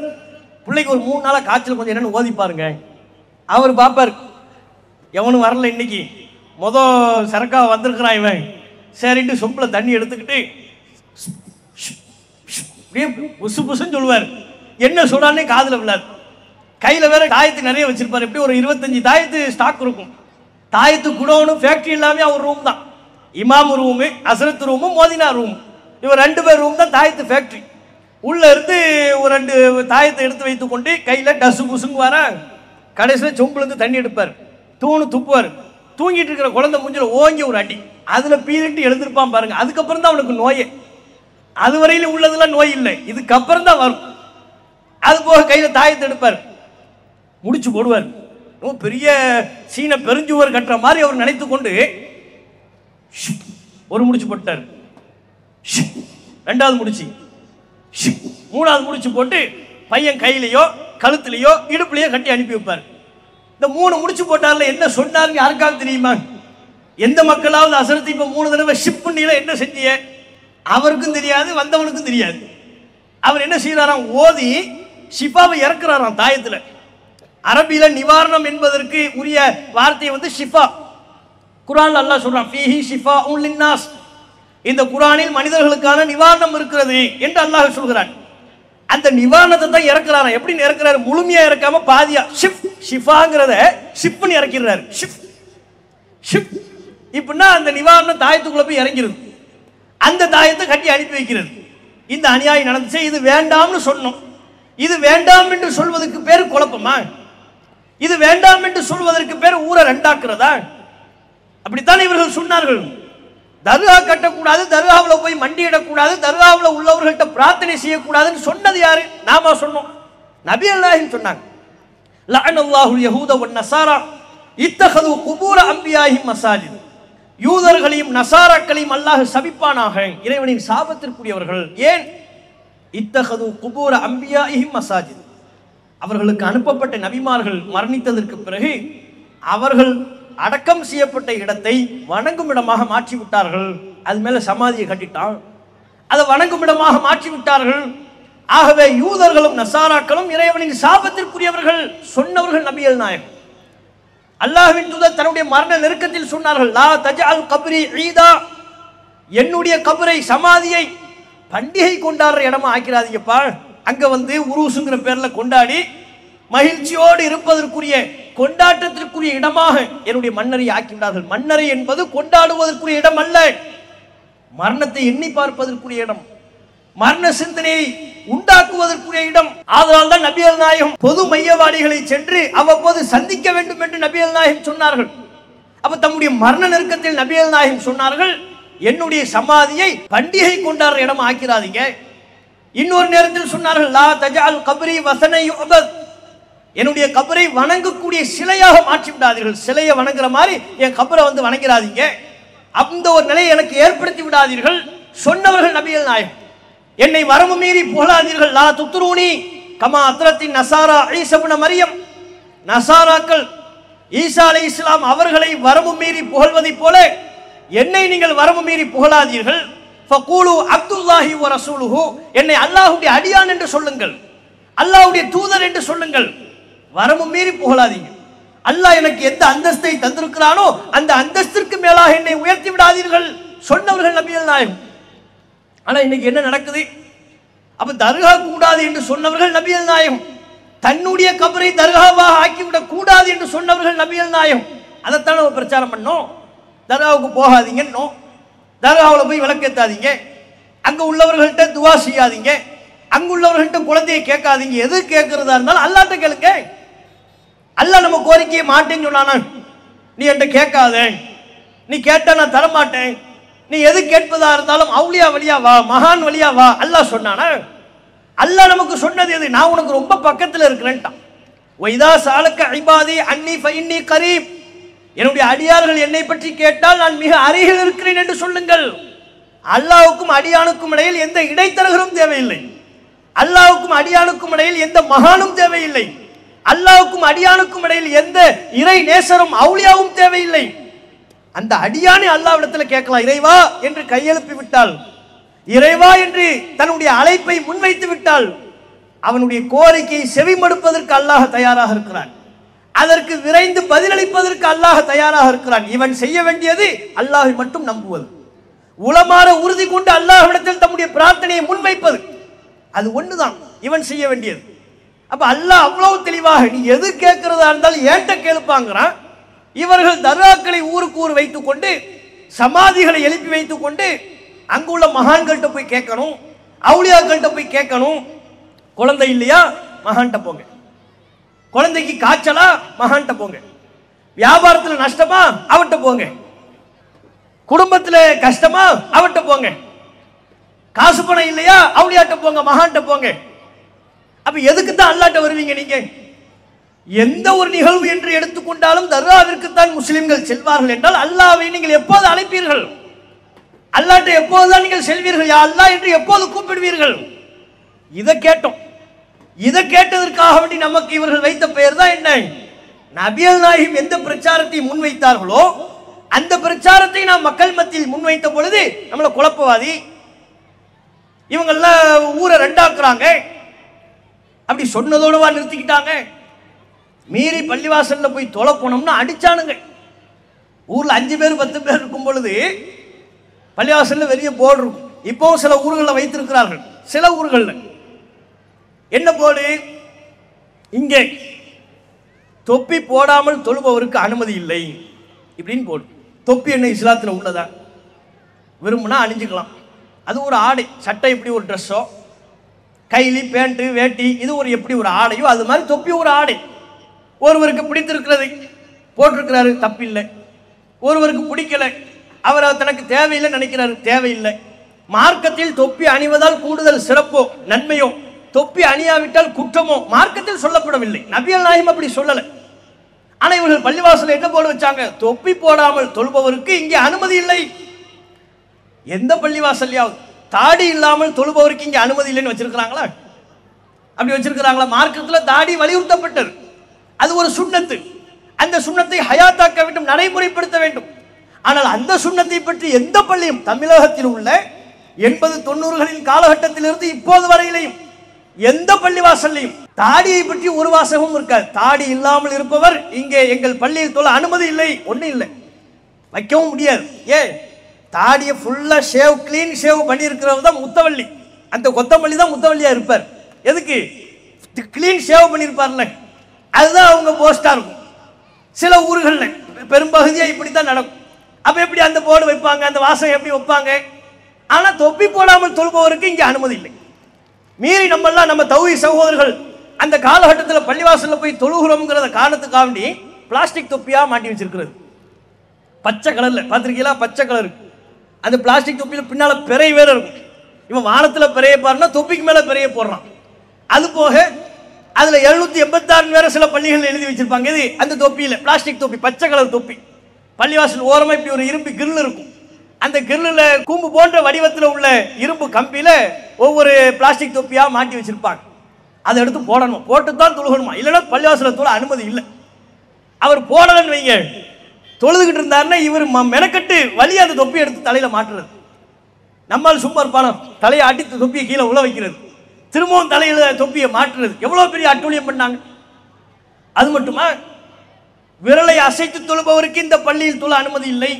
பிள்ளைக்கு ஒரு 3 நாளாக காய்ச்சல், கொஞ்சம் என்னன்னு ஓதி பாருங்க. அவர் பார்ப்பார், எவனும் வரல இன்னைக்கு, சரக்காக வந்திருக்கிறான் இவன். சரிட்டு சொம்பில் தண்ணி எடுத்துக்கிட்டு புசு புசுன்னு சொல்லுவார். என்ன சொல்றானே காதில் விழாது. கையில் வேற தாயத்து நிறைய வச்சிருப்பார். எப்படி ஒரு 25 தாயத்து ஸ்டாக் இருக்கும். தாயத்து குடோனும் ஃபேக்டரி எல்லாமே அவர் ரூம் தான். இமாம் ரூமு, அசரத் ரூமு, மோதினா ரூம், இவர் 2 பேர் ரூம் தான் தாயத்து ஃபேக்டரி. உள்ள இருந்து ஒரு 2 தாயத்தை எடுத்து வைத்து கொண்டு கையில் டசு புசுங்க வர கடைசியில் சொம்புலேருந்து தண்ணி எடுப்பார். துப்புவார். தூங்கிட்டு இருக்கிற குழந்தை மூஞ்சில ஓங்கி ஒரு அடி, அதில் பீரிட்டு எழுந்திருப்பான் பாருங்க. அதுக்கப்புறம் தான் அவனுக்கு நோயே. அது வரையிலும் உள்ளதெல்லாம் நோய் இல்லை, இதுக்கப்புறம் தான் வரும். அது போக கையில் தாயத்தை எடுப்பார், முடிச்சு போடுவார். பெரிய சீன பெருஞ்சுவர் கட்டுற மாதிரி அவர் நினைத்து கொண்டு ஒரு முடிச்சு போட்டார். 2வது முடிச்சு, 3வது முடிச்சு போட்டு பையன் கையிலையோ கழுத்துலையோ இடுப்புலையோ கட்டி அனுப்பி வைப்பார். இந்த 3 முடிச்சு போட்டார்ல என்ன சொன்னாருன்னு யாருக்காவது தெரியுமா? எந்த மக்களாவது அசரத்தை இப்போ 3 தடவை ஷிப் பண்ணில என்ன செஞ்சிய அவருக்கும் தெரியாது, வந்தவனுக்கும் தெரியாது. அவர் என்ன செய்யறாராம்? ஓதி ஷிஃபாவை இறக்குறாராம் தாயத்தில். அரபியில நிவாரணம் என்பதற்கு உரிய வார்த்தை வந்து ஷிஃபா. குர்ஆன்ல அல்லாஹ் சொல்றான், ஃபீஹி ஷிஃபாஉன் லின்னாஸ், இந்த குர்ஆனில் மனிதர்களுக்கான நிவாரணம் இருக்கிறது என்று அல்லாஹ் சொல்கிறான். அந்த நிவாரணத்தை தான் இறக்குறாராம். எப்படி இறக்குறாரு? முழுமையா இறக்காம பாதியா ஷிஃபாங்கிறத ஷிப்னு இறக்கிறாரு. ஷிப் இப்படின்னா அந்த நிவாரணம் தாயத்துக்குள்ள போய் இறங்கிறது. அந்த தாயத்தை கட்டி அனுப்பி வைக்கிறது. இந்த அநியாயம் நடந்துச்சு. இது வேண்டாம்னு சொன்னோம். இது வேண்டாம் என்று சொல்வதற்கு பேர் குழப்பமா? இது வேண்டாம் என்று சொல்வதற்கு பேர் ஊரை 2ஆக்குறதா? அப்படித்தான் இவர்கள் சொன்னார்கள். தர்கா கட்டக்கூடாது, தர்காவில் போய் மண்டியிடக்கூடாது, தர்காவில் உள்ளவர்கள்ட்ட பிரார்த்தனை செய்யக்கூடாதுன்னு சொன்னது யாரு? நாம சொன்னோம். நபி அல்லாஹ் சொன்னாங்க, லஅனல்லாஹுல் யஹூத வன் நஸாரா இத்தகது குபூர அம்பியாஹிம் மசாஜித். யூதர்களையும் நசாராக்களையும் அல்லாஹ் சபிப்பானாக, இறைவனின் சாபத்திற்குரியவர்கள். ஏன்? இத்தகது குபூர அம்பியாஹிம் மசாஜித், அவர்களுக்கு அனுப்பப்பட்ட நபிமார்கள் மரணித்ததற்கு பிறகு அவர்கள் அடக்கம் செய்யப்பட்ட இடத்தை வணங்கும் இடமாக மாற்றி விட்டார்கள். அது மேல சமாதியை கட்டிட்டான், அதை வணங்கும் இடமாக மாற்றி விட்டார்கள். ஆகவே யூதர்களும் நசாராக்களும் இறைவனின் சாபத்திற்குரியவர்கள் சொன்னவர்கள் நபிகள் நாயகம். அல்லாஹ்வின் தூதர் தன்னுடைய மரண நெருக்கத்தில் சொன்னார்கள், லா தஜஅல் கப்ரி ஈதா, என்னுடைய கபரை சமாதியை பண்டிகை கொண்டாடுற இடமா ஆக்கிறாதீங்கப்பா. அங்க வந்து உருசுங்கிற பேர்ல கொண்டாடி மகிழ்ச்சியோடு இருப்பதற்குரிய கொண்டாட்டத்திற்குரிய இடமாக என்னுடைய மன்னரை ஆக்கிவிட்டார்கள். மன்னரை என்பது கொண்டாடுவதற்குரிய இடம் அல்ல, மரணத்தை எண்ணி பார்ப்பதற்குரிய இடம், மரண சிந்தனையை உண்டாக்குவதற்குரிய இடம். ஆதலால் தான் நபிகள் நாயகம் பொது மையவாடிகளை சென்று அவ்வப்போது சந்திக்க வேண்டும் என்று நபிகள் நாயகம் சொன்னார்கள். அப்ப தம்முடைய மரண நெருக்கத்தில் நபிகள் நாயகம் சொன்னார்கள், என்னுடைய சமாதியை பண்டிகை கொண்டாடுற இடம் ஆக்கிறாதீங்க. இன்னொரு நேரத்தில் சொன்னார்கள், லா தஜஅல் கப்ரி வஸனை யுஅபத், என்னுடைய கபரை வணங்கக்கூடிய சிலையாக மாற்றி விடாதீர்கள். சிலையை வணங்குற மாதிரி என் கபரை வந்து வணங்கிறாதீங்க. அந்த ஒரு நிலையை எனக்கு ஏற்படுத்தி விடாதீர்கள் சொன்னவர்கள் நபிகள் நாயகம். என்னை வரம்பு மீறி புகழாதீர்கள். லா துத்ரூனி கமா அத்ரத்தின் நசாரா ஈஸா இப்னு மரியம், நசாராக்கள் ஈசா அலைஹிஸ்ஸலாம் அவர்களை வரம்பு மீறி புகழ்வதை போல என்னை நீங்கள் வரம்பு மீறி புகழாதீர்கள். ஃபகூலு அப்துல்லாஹி வ ரசூலுஹு, என்னை அல்லாஹ்வுடைய அடியான் என்று சொல்லுங்கள், அல்லாஹ்வுடைய தூதர் என்று சொல்லுங்கள். வரம்பு மீறி புகழாதீங்க. அல்லாஹ் எனக்கு எந்த அந்தஸ்தை தந்திருக்கிறானோ அந்த அந்தஸ்திற்கு மேலாக என்னை உயர்த்தி விடாதீர்கள் சொன்னவர்கள் நபிகள் நாயகம். ஆனா இன்னைக்கு என்ன நடக்குது? அப்ப தர்கா கூடாது என்று சொன்னவர்கள் நபிகள் நாயகம், தன்னுடைய கபரை தர்காவாக ஆக்கிவிடக் கூடாது என்று சொன்னவர்கள் நபிகள் நாயகம். அதைத்தான் நம்ம பிரச்சாரம் பண்ணோம். தர்காவுக்கு போகாதீங்கன்னோ, தர்காவில் போய் விளக்கேற்றாதீங்க, அங்க உள்ளவர்கள்ட்ட துவா செய்யாதீங்க, அங்குள்ளவர்கள்ட்ட குழந்தையை கேட்காதீங்க. எது கேட்கறதா இருந்தாலும் அல்லாஹ்ட்ட கேளுங்க. அல்லாஹ் நம்ம கோரிக்கையை மாட்டேன்னு சொன்னானா, நீ என்கிட்ட கேட்காத, நீ கேட்டா நான் தரமாட்டேன், நீ எது கேட்பதா இருந்தாலும் அவுலியா வழியா வா, மகான் வழியா வா, அல்லாஹ் சொன்னானா? அல்லாஹ் நமக்கு சொன்னது எது? நான் உனக்கு ரொம்ப பக்கத்தில் இருக்கிறேன்ட்டான். வைதா சாலக்க இபாதி அன்னி ஃபஇன்னி கரீப், என்னுடைய அடியார்கள் என்னை பற்றி கேட்டால் நான் மிக அருகில் இருக்கிறேன் என்று சொல்லுங்கள். அல்லாஹ்வுக்கும் அடியானுக்கும் இடையில் எந்த இடைத்தரகரும் தேவையில்லை. அல்லாஹ்வுக்கும் அடியானுக்கும் இடையில் எந்த மகானும் தேவையில்லை. அல்லாஹ்வுக்கும் அடியானுக்கும் இடையில் எந்த இறை நேசரும் அவுலியாவும் தேவையில்லை. அந்த அடியானை அல்லாஹ்விடத்தில் கேட்கலாம். இறைவா என்று கையெழுப்பி விட்டால், இறைவா என்று தன்னுடைய அழைப்பை முன்வைத்து விட்டால், அவனுடைய கோரிக்கையை செவிமடுப்பதற்கு அல்லாஹ் தயாராக இருக்கிறான். அதற்கு விரைந்து பதிலளிப்பதற்கு அல்லாஹ் தயாராக இருக்கிறான். இவன் செய்ய வேண்டியது அல்லாஹை மட்டும் நம்புவது, உளமாற உறுதி கொண்டு அல்லாஹ்விடத்தில் தம்முடைய பிரார்த்தனையை முன்வைப்பது. அது ஒண்ணுதான் இவன் செய்ய வேண்டியது. அப்ப அல்லாஹ் அவ்வளவு தெளிவாக நீ எது கேட்கிறதா இருந்தாலும் ஏன்ட்ட கேளுப்பாங்கிறான். இவர்கள் தர்காக்களை ஊருக்கு ஊர் வைத்துக் கொண்டு, சமாதிகளை எழுப்பி வைத்துக் கொண்டு, அங்குள்ள மகான்கள்ட்ட போய் கேட்கணும், அவுலியாக்கள்கிட்ட போய் கேட்கணும். குழந்தை இல்லையா, மகான்கிட்ட போங்க. குழந்தைக்கு காய்ச்சலா, மகான்கிட்ட போங்க. வியாபாரத்தில் நஷ்டமா, அவட்ட போங்க. குடும்பத்தில் கஷ்டமா, அவட்ட போங்க. காசு பணம் இல்லையா, அவுலியாட்ட போங்க, மகான்கிட்ட போங்க. அப்ப எதுக்கு தான் அல்லாஹ்ட்ட வருவீங்க நீங்க? எந்த ஒரு நிகழ்வு என்று எடுத்துக்கொண்டாலும் தர்காவிற்குத்தான் முஸ்லிம்கள் செல்வார்கள் என்றால் அல்லாஹ்வை நீங்கள் எப்போது அழைப்பீர்கள்? அல்லாஹ்ட்ட எப்போதுதான் நீங்கள் செல்வீர்கள்? யா அல்லாஹ் என்று எப்போது கூப்பிடுவீர்கள்? இதை கேட்டோம். இதை கேட்டதற்காக வேண்டி நமக்கு இவர்கள் வைத்த பெயர் தான் என்ன? நபிகள் நாயகம் எந்த பிரச்சாரத்தை முன்வைத்தார்களோ அந்த பிரச்சாரத்தை நாம் மக்கள் மத்தியில் முன்வைத்த பொழுது நம்மள குழப்பவாதி, இவங்கெல்லாம் ஊரை ரெண்டாக்குறாங்க, அப்படி சொன்னதோடவா நிறுத்திக்கிட்டாங்க. மீறி பள்ளிவாசல்ல போய் தொலை போனோம்னா அடிச்சானுங்க. ஊர்ல 5 பேர் 10 பேர் இருக்கும் பொழுது பள்ளிவாசல்ல வெளிய போர்டு இருக்கும். இப்போவும் சில ஊர்களில் வைத்திருக்கிறார்கள். சில ஊர்களில் என்ன போர்டு? இங்கே தொப்பி போடாமல் தொழுபவருக்கு அனுமதி இல்லை இப்படின்னு போடு. தொப்பி என்ன இஸ்லாத்தில் உள்ளதா? விரும்புனா அணிஞ்சுக்கலாம், அது ஒரு ஆடை. சட்டை எப்படி ஒரு ட்ரெஸ்ஸோ, கைலி பேண்ட்டு வேட்டி இது ஒரு எப்படி ஒரு ஆடையோ அது மாதிரி தொப்பி ஒரு ஆடை. ஒருவருக்கு பிடித்திருக்கிறது போட்டிருக்கிறாரு, தப்பில்லை. ஒருவருக்கு பிடிக்கலை, அவர் தனக்கு தேவையில்லை நினைக்கிறாரு, தேவையில்லை. மார்க்கத்தில் தொப்பி அணிவதால் கூடுதல் சிறப்போ நன்மையோ, தொப்பி அணியாவிட்டால் குற்றமோ மார்க்கத்தில் சொல்லப்படவில்லை. நபிகள் நாயகம் அப்படி சொல்லலை. ஆனால் இவர்கள் பள்ளிவாசல் என்ன போட வச்சாங்க? தொப்பி போடாமல் தொழுபவருக்கு இங்கே அனுமதி இல்லை. எந்த பள்ளிவாசல்யாவது தாடி இல்லாமல் தொழுபவருக்கு இங்கே அனுமதி இல்லைன்னு வச்சிருக்கிறாங்களா? அப்படி வச்சிருக்கிறாங்களா? மார்க்கத்தில் தாடி வலியுறுத்தப்பட்டது, அது ஒரு சுன்னத்து. அந்த சுன்னத்தை ஹயாத்தாக்க வேண்டும், நடைமுறைப்படுத்த வேண்டும். ஆனால் அந்த சுன்னத்தை பற்றி எந்த பள்ளியும் தமிழகத்தில் உள்ள 80-90களின் காலகட்டத்திலிருந்து இப்போது வரையிலையும் எந்த பள்ளிவாசல்லையும் தாடியை பற்றி ஒரு வாசகமும் இருக்காது. தாடி இல்லாமல் இருப்பவர் இங்கே எங்கள் பள்ளியில் தொழ அனுமதி இல்லை, ஒன்றும் இல்லை, வைக்கவும் முடியாது. ஏன்? தாடியை ஃபுல்லா ஷேவ், கிளீன் ஷேவ் பண்ணியிருக்கிறவர் தான் முத்தவள்ளி. அந்த கொத்தமல்லி தான் முத்தவள்ளியா இருப்பார். எதுக்கு? கிளீன் ஷேவ் பண்ணியிருப்பார்ல, அதுதான் அவங்க போஸ்டா இருக்கும். சில ஊர்களில் பெரும்பகுதியாக இப்படித்தான் நடக்கும். அப்ப எப்படி அந்த போர்டு வைப்பாங்க, அந்த வாசகம் எப்படி வைப்பாங்க? ஆனா தொப்பி போடாமல் தொழுபவருக்கு இங்கே அனுமதி இல்லை. மீறி நம்மெல்லாம் நம்ம தௌஹீத் சகோதரர்கள் அந்த காலகட்டத்தில் பள்ளிவாசல்ல போய் தொழுகிறோம்ங்கிறத காரணத்துக்காக வேண்டி பிளாஸ்டிக் தொப்பியா மாட்டி வச்சிருக்கிறது. பச்சை கலர்ல பார்த்திருக்கீங்களா? பச்சை கலர். அந்த பிளாஸ்டிக் தொப்பியில பின்னால பிறை வேற இருக்கும். இவன் வானத்துல பிறைய பாருன்னா தொப்பிக்கு மேல பிறைய போடுறான். அது போக அதுல 786 வேற சில பள்ளிகள் எழுதி வச்சிருப்பாங்க. இது அந்த தொப்பியில பிளாஸ்டிக் தொப்பி, பச்சை கலர் தொப்பி. பள்ளிவாசல் ஓரமா இப்படி ஒரு இரும்பு கிரில் இருக்கும். அந்த கிரில்ல கூம்பு போன்ற வடிவத்தில் உள்ள இரும்பு கம்பியில ஒவ்வொரு பிளாஸ்டிக் தொப்பியா மாட்டி வச்சிருப்பாங்க. அதை எடுத்து போடணும், போட்டு தான் தொழுகணுமா, இல்லைன்னா பள்ளிவாசல தொழ அனுமதி இல்லை. அவர் போடலன்னு வைங்க, தொழுதுகிட்டு இருந்தாருன்னா இவர் மெனக்கட்டு வழி அந்த தொப்பி எடுத்து தலையில மாட்டுறது. நம்மால் சும்மா இருப்பானோ, தலையை அடித்து தொப்பியை கீழே உள்ள வைக்கிறது, திரும்பவும் தலையில தொப்பியை மாற்றுறது. எவ்வளவு பெரிய அட்டூழியம் பண்ணாங்க. அது மட்டுமா, விரலை அசைத்து தொழுபவருக்கு இந்த பள்ளியில் தொழ அனுமதி இல்லை.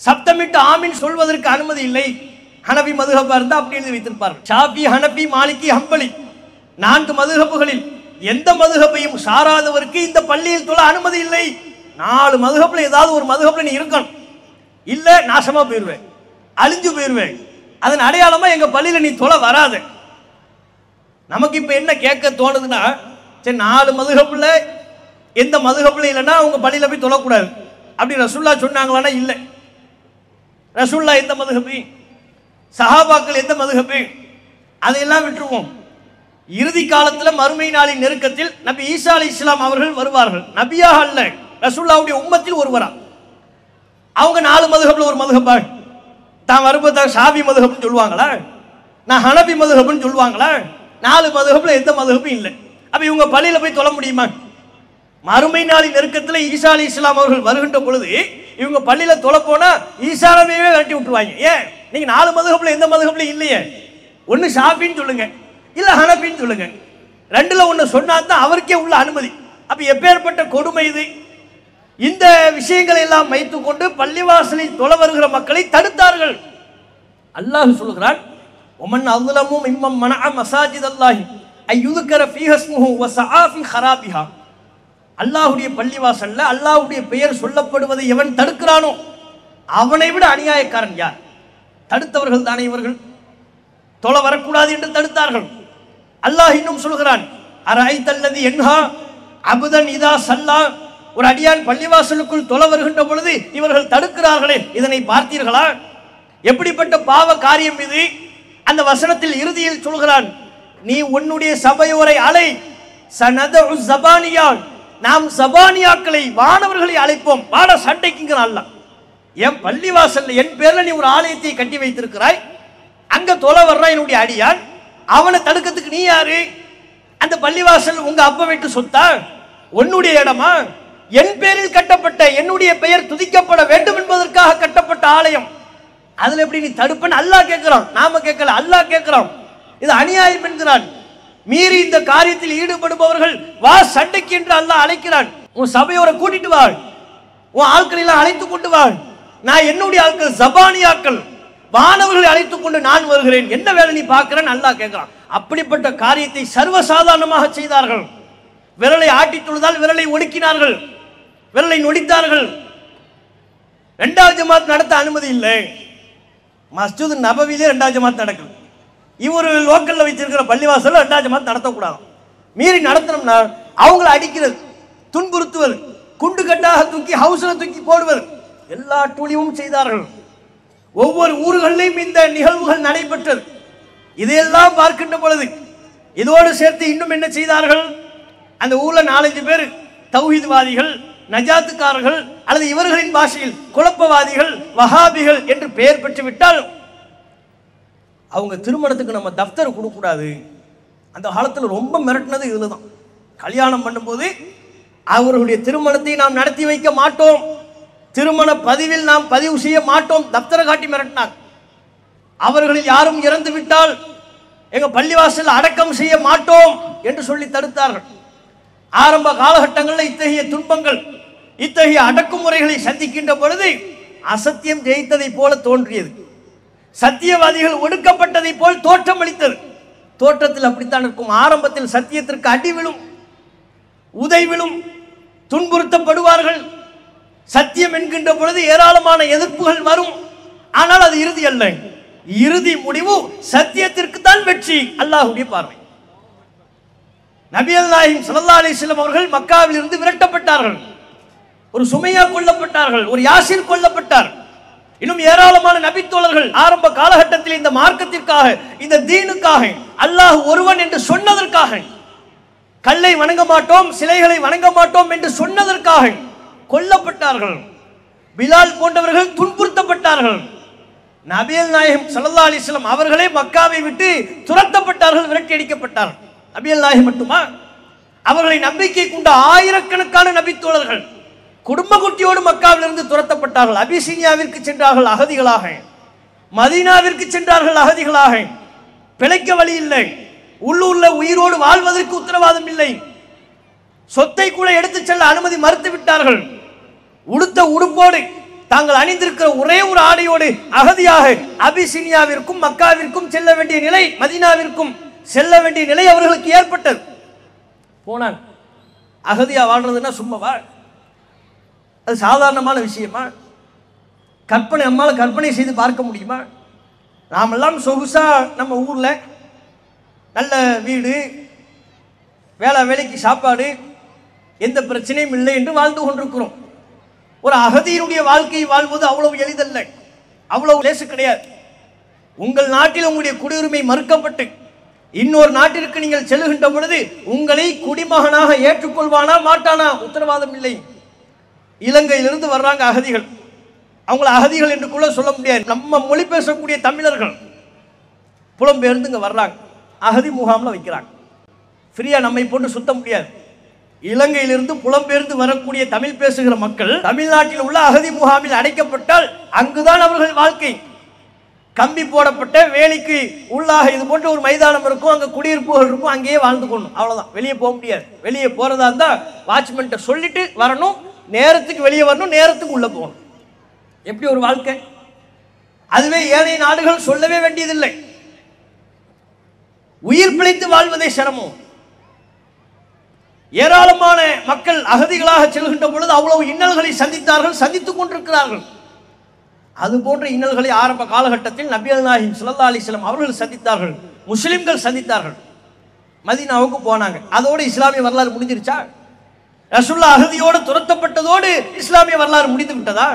சப்தமிட்டு ஆமீன் சொல்வதற்கு அனுமதி இல்லை. ஹனபி மதுஹபா இருந்தா அப்படி எழுதி வைத்திருப்பார்கள். ஷாஃபி, ஹனபி, மாலிகி, ஹம்பலி 4 மதுஹபுகளில் எந்த மதுஹபையும் சாராதவருக்கு இந்த பள்ளியில் தொழ அனுமதி இல்லை. 4 மதுஹப்ல ஏதாவது ஒரு மதுஹப்ல நீ இருக்கணும், இல்ல நாசமா போயிருவேன், அழிஞ்சு போயிருவேன். அதன் அடையாளமா எங்க பள்ளியில நீ தொழ வராத. நமக்கு இப்ப என்ன கேட்க தோணுதுன்னா, சரி 4 மதுஹப்ல எந்த மதுஹப்ல இல்லைன்னா அவங்க பள்ளியில போய் தொழக்கூடாது அப்படி ரசூலுல்லாஹ் சொன்னாங்களான்னா இல்ல. ரசூலுல்லாஹ் எந்த மதுஹபு, சஹாபாக்கள் எந்த மதுஹபு, அதையெல்லாம் விட்டுருவோம். இறுதி காலத்தில் மறுமை நாளின் நெருக்கத்தில் நபி ஈசா அலைஹிஸ்ஸலாம் அவர்கள் வருவார்கள். நபியாக அல்ல, ரசூலுல்லாஹ்வுடைய உம்மத்தில் ஒருவரா. அவங்க 4 மதுஹப்ல ஒரு மதுஹபா தான் வரும்போது ஷாஃபி மதுஹப்னு சொல்லுவாங்களா, நான் ஹனபி மதுஹப்னு சொல்லுவாங்களா? 4 மதுஹப்ல எந்த மதுஹபும் இல்லை. அப்ப இவங்க பள்ளியில போய் தொழ முடியுமா? மறுமை நாளின் நெருக்கத்தில் ஈசா அலைஹிஸ்ஸலாம் அவர்கள் வருகின்ற பொழுது இவங்க பள்ளியில தொழ போனா ஈசா நபியவே விரட்டி விட்டுருவாங்க. ஏன்? நீங்க 4 மதுஹப்ல எந்த மதுஹப்ல இல்லையே, ஒன்னு ஷாஃபின்னு சொல்லுங்க, இல்ல ஹனபின்னு சொல்லுங்க, ரெண்டுல ஒன்னு சொன்னா தான் அவருக்கே உள்ள அனுமதி. அப்ப எப்பேற்பட்ட கொடுமை இது! இந்த விஷயங்களை எல்லாம் வைத்துக் கொண்டு பள்ளிவாசலில் தொழ வருகிற மக்களை தடுத்தார்கள். அல்லாஹ் சொல்கிறான், ஒமன் அஸ்லமு மிம்மன் மனஅ மசாஜிதல்லாஹி அய்யுذكر ஃபீஹ இஸ்முஹு வஸஆ ஃபீ ஹராபிஹா. அல்லாஹ்வுடைய பள்ளிவாசல்ல அல்லாஹ்வுடைய பெயர் சொல்லப்படுவதை எவன் தடுக்கிறானோ அவனை விட அநியாயக்காரன் யார்? தடுத்தவர்கள் தானே இவர்கள். தொழ வரக்கூடாது என்று தடுத்தார்கள். அல்லாஹ் இன்னும் சொல்கிறான், அரஐத்தல்லதி யன்ஹா அபுதன் இதா ஸல்லா. ஒரு அடியான் பள்ளிவாசலுக்குள் தொழ வருகின்ற பொழுது இவர்கள் தடுக்கிறார்களே, இதனை பார்த்தீர்களா? எப்படிப்பட்ட பாவ காரியம் இது! அந்த வசனத்தில் இறுதியில் சொல்கிறான், நீ உன்னுடைய சபையோரை அலை, சனதஉ ஸபானியா, நாம் ஸபானியாக்களை வானவர்களை அழைப்போம், வாட சண்டைக்குங்கிறான் அல்லாஹ். என் பள்ளிவாசல்ல என் பேர்ல நீ ஒரு ஆலயத்தை கட்டி வைத்திருக்கிறாய், அங்க தொலை வர்றான் என்னுடைய அடியான், அவனை தடுக்கிறதுக்கு நீ யாரு? அந்த பள்ளிவாசல் உங்க அப்பா வீட்டு சொத்தா, உன்னுடைய இடமா? என் பேரில் கட்டப்பட்ட, என்னுடைய பெயர் துதிக்கப்பட வேண்டும் என்பதற்காக கட்டப்பட்ட ஆலயம், அதுல எப்படி நீ தடுப்பன்னு அல்லாஹ் கேட்கிறான். நாம கேட்கல, அல்லாஹ் கேட்கிறான். இது அநியாயம் என்கிறான். மீறி இந்த காரியத்தில் ஈடுபடுபவர்கள் வா சண்டைக்கு என்று அல்லாஹ் அழைக்கிறான். உன் சபையோரை கூட்டிட்டு வா, உன் ஆட்களை எல்லாம் அழைத்து கொண்டு வா, நான் என்னுடைய ஆட்கள் ஸபானியாக்கள் வானவர்களை அழைத்துக் கொண்டு நான் வருகிறேன், என்ன வேலை நீ பார்க்கிறேன் அல்லாஹ் கேட்கிறான். அப்படிப்பட்ட காரியத்தை சர்வசாதாரணமாக செய்தார்கள். விரலை ஆட்டி தொழுதால் விரலை ஒடுக்கினார்கள், விரலை நொடித்தார்கள். 2வது ஜமாத் நடத்த அனுமதி இல்லை. மஸ்ஜித் நபவியிலே 2வது ஜமாத் நடக்குது. இவர் லோக்கல்ல வச்சிருக்கிற பள்ளிவாசல்ல 2வது ஜமாத் நடத்தக்கூடாது. மீறி நடத்தணும்னா அவங்களை அடிக்கிறது, துன்புறுத்துவது, குண்டு கட்டாக தூக்கி ஹவுஸ்ல தூக்கி போடுவது, எல்லா டூலியும் செய்தார்கள். ஒவ்வொரு ஊர்களிலும் இந்த நிகழ்வுகள் நடைபெற்றது. இதையெல்லாம் பார்க்கின்ற பொழுது இதோடு சேர்த்து இன்னும் என்ன செய்தார்கள்? அந்த ஊர்ல 4-5 பேர் தௌஹீத்வாதிகள், நஜாத்துக்காரர்கள் அல்லது இவர்களின் பாஷையில் குழப்பவாதிகள், வஹாபிகள் என்று பெயர் பெற்றுவிட்டால் அவங்க திருமணத்துக்கு நம்ம தஃப்தர் கொடுக்கக்கூடாது. அந்த காலத்தில் ரொம்ப மிரட்டினது இதுல தான். கல்யாணம் பண்ணும்போது அவர்களுடைய திருமணத்தை நாம் நடத்தி வைக்க மாட்டோம், திருமண பதிவில் நாம் பதிவு செய்ய மாட்டோம், தப்தரை காட்டி மிரட்டினார். அவர்களில் யாரும் இறந்து விட்டால் எங்க பள்ளிவாசல் அடக்கம் செய்ய மாட்டோம் என்று சொல்லி தடுத்தார்கள். ஆரம்ப காலகட்டங்களில் இத்தகைய துன்பங்கள், இத்தகைய அடக்குமுறைகளை சந்திக்கின்ற பொழுது அசத்தியம் ஜெயித்ததை போல தோன்றியது, சத்தியவாதிகள் ஒடுக்கப்பட்டதை போல் தோற்றம் அளித்தது. தோற்றத்தில் அப்படித்தான் இருக்கும். ஆரம்பத்தில் சத்தியத்திற்கு அடி விழும், உதை விழும், துன்புறுத்தப்படுவார்கள். சத்தியம் என்கின்ற பொழுது ஏராளமான எதிர்ப்புகள் வரும். ஆனால் அது இறுதி அல்ல. இறுதி முடிவு சத்தியத்திற்கு தான் வெற்றி. அல்லாஹ்வுடைய பார்வை. நபிகள் நாயகம் ஸல்லல்லாஹு அலைஹி வஸல்லம் அவர்கள் மக்காவில் இருந்து விரட்டப்பட்டார்கள். ஒரு சுமையா கொல்லப்பட்டார்கள், ஒரு யாசிர் கொல்லப்பட்டார். இன்னும் ஏராளமான நபித்தோழர்கள் ஆரம்ப காலகட்டத்தில் இந்த மார்க்கத்திற்காக, இந்த தீனுக்காக, அல்லாஹ் ஒருவன் என்று சொன்னதற்காக, கல்லை வணங்க மாட்டோம், சிலைகளை வணங்க மாட்டோம் என்று சொன்னதற்காக கொல்லப்பட்டார்கள். பிலால் போன்றவர்கள் துன்புறுத்தப்பட்டார்கள். நபிகள் நாயகம் ஸல்லல்லாஹு அலைஹி வஸல்லம் அவர்களே மக்காவை விட்டு துரத்தப்பட்டார்கள், விரட்டி அடிக்கப்பட்டார்கள். நபிகள் நாயகம் மட்டுமா, அவர்களை நம்பிக்கை கொண்ட ஆயிரக்கணக்கான நபித்தோழர்கள் குடும்ப குட்டியோடு மக்காவிலிருந்து துரத்தப்பட்டார்கள். அபிசீனியாவிற்கு சென்றார்கள் அகதிகளாக, மதீனாவிற்கு சென்றார்கள் அகதிகளாக. பிழைக்க வழி இல்லை, உள்ளூர்ல உயிரோடு வாழ்வதற்கு உத்தரவாதம் இல்லை, சொத்தை கூட எடுத்துச் செல்ல அனுமதி மறுத்து விட்டார்கள். உடுத்த உடுப்போடு தாங்கள் அணிந்திருக்கிற ஒரே ஒரு ஆடையோடு அகதியாக அபிசீனியாவிற்கும் மக்காவிற்கும் செல்ல வேண்டிய நிலை, மதீனாவிற்கும் செல்ல வேண்டிய நிலை அவர்களுக்கு ஏற்பட்டது. போனாங்க. அகதியா வாழ்றதுன்னா சும்மாவா? அது சாதாரணமான விஷயமா? கற்பனை நம்மால கற்பனை செய்து பார்க்க முடியுமா? நாமெல்லாம் சொகுசா நம்ம ஊர்ல நல்ல வீடு, வேலைக்கு சாப்பாடு, எந்த பிரச்சனையும் இல்லை என்று வாழ்ந்து கொண்டிருக்கிறோம். ஒரு அகதியினுடைய வாழ்க்கையை வாழ்வது அவ்வளவு எளிதல்ல, அவ்வளவு லேசு கிடையாது. உங்கள் நாட்டில் உங்களுடைய குடியுரிமை மறுக்கப்பட்டு இன்னொரு நாட்டிற்கு நீங்கள் செல்லுகின்ற பொழுது உங்களை குடிமகனாக ஏற்றுக்கொள்வானா மாட்டானா உத்தரவாதம் இல்லை. இலங்கையிலிருந்து வர்றாங்க அகதிகள், அவங்கள அகதிகள் என்று கூட சொல்ல முடியாது. நம்ம மொழி பேசக்கூடிய தமிழர்கள் புலம்பெயர்ந்து வர்றாங்க, அகதி முகாமில் வைக்கிறாங்க. ஃப்ரீயா நம்மை போட்டு சுத்த முடியாது. இலங்கையிலிருந்து புலம்பெயர்ந்து வரக்கூடிய தமிழ் பேசுகிற மக்கள் தமிழ்நாட்டில் உள்ள அகதி முகாமில் அடைக்கப்பட்டால் அங்குதான் அவர்கள் வாழ்க்கை. கம்பி போடப்பட்ட வேலைக்கு உள்ளாக இது போன்ற ஒரு மைதானம் இருக்கும், அங்கே குடியிருப்புகள் இருக்கும், அங்கேயே வாழ்ந்து கொள்ளணும், அவ்வளோதான். வெளியே போக முடியாது. வெளியே போகிறதா இருந்தால் வாட்ச்மேன்ட்ட சொல்லிட்டு வரணும், நேரத்துக்கு வெளியே வரணும், நேரத்துக்கு உள்ளே போகணும். எப்படி ஒரு வாழ்க்கை? அதுவே ஏனைய நாடுகள் சொல்லவே வேண்டியதில்லை. உயிர் பிழைத்து வாழ்வதே சிரமம். ஏராளமான மக்கள் அகதிகளாக செல்கின்ற பொழுது அவ்வளவு இன்னல்களை சந்தித்தார்கள், சந்தித்துக் கொண்டிருக்கிறார்கள். அது போன்ற இன்னல்களை ஆரம்ப காலகட்டத்தில் நபிகள் நாயகம் ஸல்லல்லாஹு அலைஹி வஸல்லம் அவர்கள் சந்தித்தார்கள், முஸ்லிம்கள் சந்தித்தார்கள். மதீனாவுக்கு போனாங்க. அதோடு இஸ்லாமிய வரலாறு முடிஞ்சிருச்சா? ரசூலுல்லாஹ் அகதியோடு துரத்தப்பட்டதோடு இஸ்லாமிய வரலாறு முடிந்து விட்டதா?